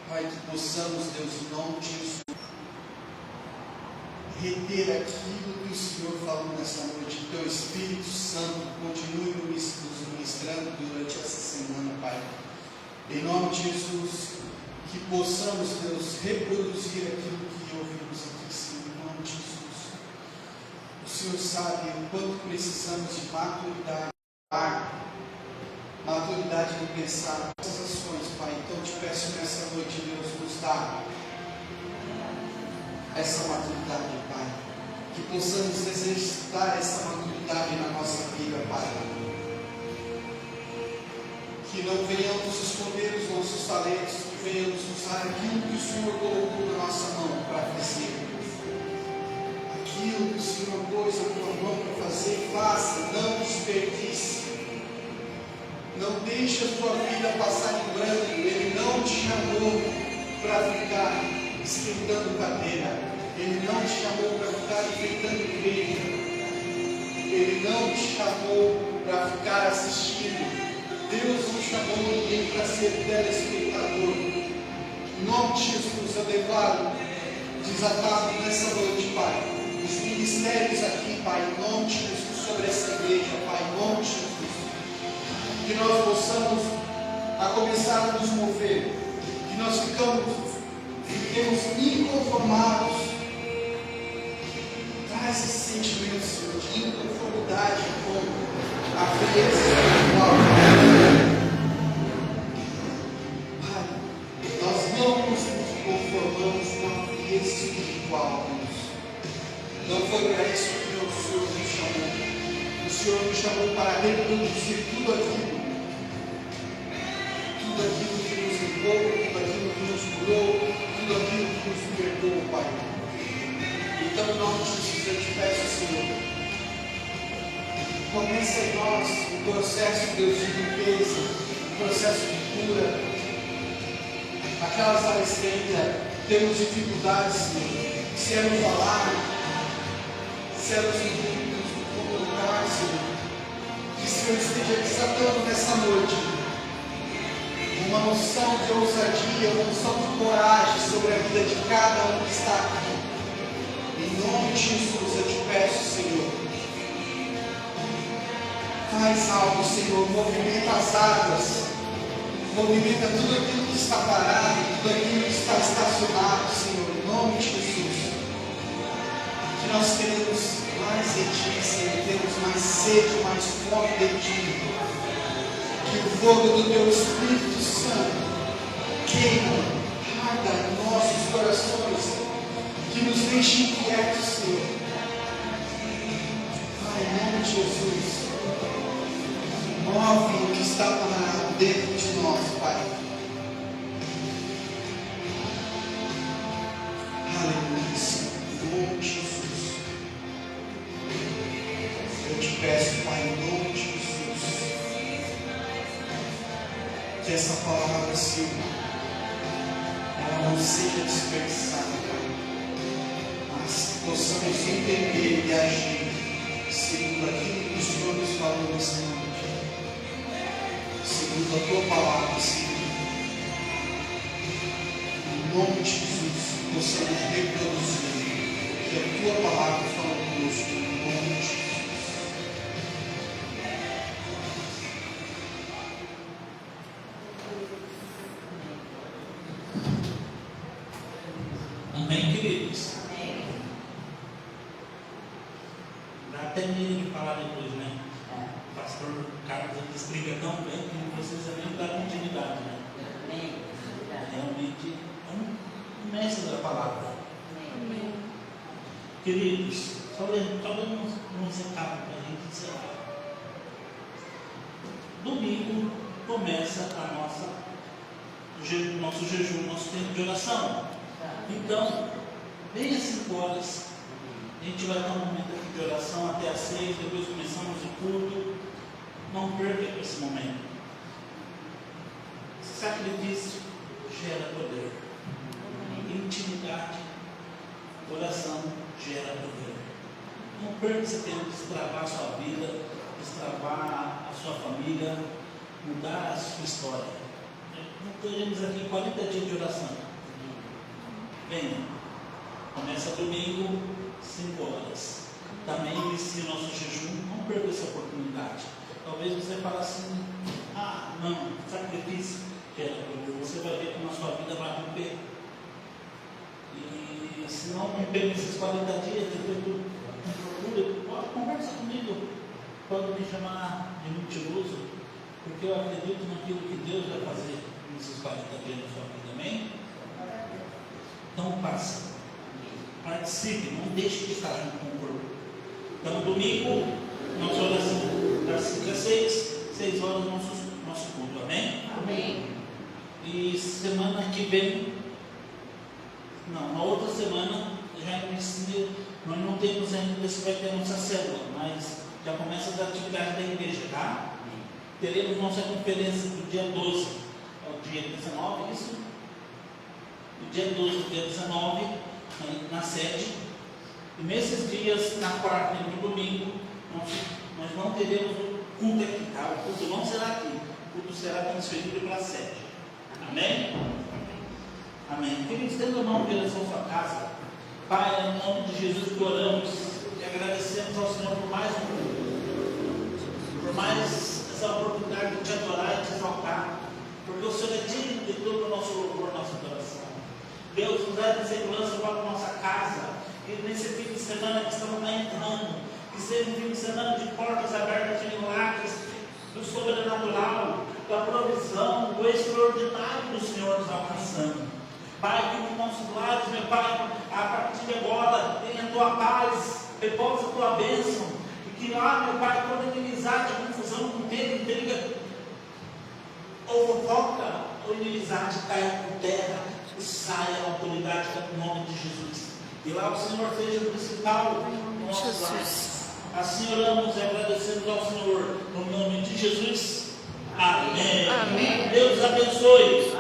Pai, que possamos, Deus, em nome de Jesus, reter aquilo que o Senhor falou nessa noite. Que Teu Espírito Santo continue nos ministrando durante essa semana, Pai. Em nome de Jesus, que possamos, Deus, reproduzir aquilo que ouvimos aqui, Senhor. Em nome de Jesus. O Senhor sabe o quanto precisamos de maturidade de pensar essas ações, Pai. Então te peço nessa noite, Deus, nos dá essa maturidade, Pai. Que possamos exercitar essa maturidade na nossa vida, Pai. Que não venhamos esconder os nossos talentos, que venhamos usar aquilo que o Senhor colocou na nossa mão para fazer. Aquilo que o Senhor pôs na tua mão para fazer, faça, não desperdice. Não deixe a tua vida passar em branco. Ele não te chamou para ficar esquentando cadeira. Ele não te chamou para ficar enfeitando igreja. Ele não te chamou para ficar assistindo. Deus não chamou ninguém para ser telespectador. Em nome de Jesus, eu declaro desatado nessa noite, Pai. Os ministérios aqui, Pai, em nome de Jesus, sobre essa igreja, Pai, em nome de Jesus. Que nós possamos, a começar a nos mover, que nós fiquemos inconformados. Traz esse sentimento, Senhor, de inconformidade com a frieza espiritual. Pai, nós não nos conformamos com a frieza espiritual, Deus. Não foi para isso que o Senhor nos chamou. O Senhor nos chamou para reproduzir tudo aquilo que nos limpou, tudo aquilo que nos curou, tudo aquilo que nos libertou, Pai. Então, em nome de Jesus, eu te peço, Senhor, começa em nós um processo, Deus, de limpeza, um processo de cura. Aquelas áreas que ainda temos dificuldades, Senhor, se é no falar, se é nos comunicar, Senhor, que o Senhor esteja desatando nessa noite uma unção de ousadia, uma unção de coragem sobre a vida de cada um que está aqui. Em nome de Jesus, eu te peço, Senhor, faz algo, Senhor, movimenta as águas, movimenta tudo aquilo que está parado, tudo aquilo que está estacionado, Senhor, em nome de Jesus. Que nós queremos mais de Ti, Senhor. Temos mais sede, mais fome de Ti. Que o fogo do Teu Espírito Santo queima, arda em nossos corações, que nos deixe inquietos, Senhor. Pai, em nome de Jesus, move o que está parado dentro de nós, Pai. Aleluia, Senhor, em nome de Jesus. Eu te peço, Pai, em nome de Jesus, que essa palavra, Senhor, ela não seja dispersada, Pai, mas possamos entender e agir segundo aquilo que o Senhor nos falou nessa noite, segundo a Tua palavra, Senhor. Em nome de Jesus, possamos reproduzir o que a Tua palavra fala conosco, em nome de Jesus. Amém, queridos? Dá até medo de falar depois, né? O pastor Carlos explica tão bem que vocês também dão intimidade, né? Realmente é um mestre da palavra. Queridos, só dando uns recados para a gente encerrar. Domingo começa nosso jejum, nosso tempo de oração. Então, bem às 5 horas, a gente vai ter um momento aqui de oração até às 6, depois começamos o culto. Não perca esse momento. Sacrifício gera poder. Intimidade, oração gera poder. Não perca esse tempo de destravar a sua vida, destravar a sua família, mudar a sua história. Nós teremos aqui 40 dias de oração. Venha. Começa domingo, 5 horas. Também inicia o nosso jejum. Não perca essa oportunidade. Talvez você fale assim: não, sacrifício gera poder. Você vai ver como a sua vida vai romper. E se não romper nesses 40 dias, depois tu procura, conversa comigo. Pode me chamar de mentiroso, porque eu acredito naquilo que Deus vai fazer nesses 40 dias na sua vida. Amém? Então passa. Participe, não deixe de estar junto com o corpo. Então domingo, nossa oração das 5 às 6 horas nosso culto. Amém? Amém. E semana que vem, na outra semana, já inicia, nós não temos ainda se vai ter a nossa célula, mas já começa as atividades da igreja, tá? Teremos nossa conferência do dia 12 ao dia 19, isso? Do dia 12 ao dia 19, na sede. E nesses dias, na quarta e no domingo, nós não teremos o culto aqui, tá? O culto não será aqui, o culto será transferido para a sede. Amém? Amém. Queridos, tendo a mão em direção à sua casa, Pai, em nome de Jesus que oramos e agradecemos ao Senhor por mais um culto, por mais essa oportunidade de te adorar e te exaltar, porque o Senhor é digno de todo o nosso louvor, nossa adoração. Deus nos dá segurança para a nossa casa, e nesse fim de semana que estamos entrando, que seja um fim de semana de portas abertas, de milagres, do sobrenatural, da provisão, do extraordinário do Senhor nos alcançando. Pai, que nos nossos lares, meu Pai, a partir de agora, tenha a Tua paz, repousa a Tua bênção, e que lá, meu Pai, toda inimizade, confusão, contenda, intriga, ou fofoca, ou inimizade caia por terra, e saia a autoridade do nome de Jesus. E lá o Senhor seja o principal no nosso lar. Assim oramos e agradecemos ao Senhor, no nome de Jesus. Amém. Amém. Deus abençoe.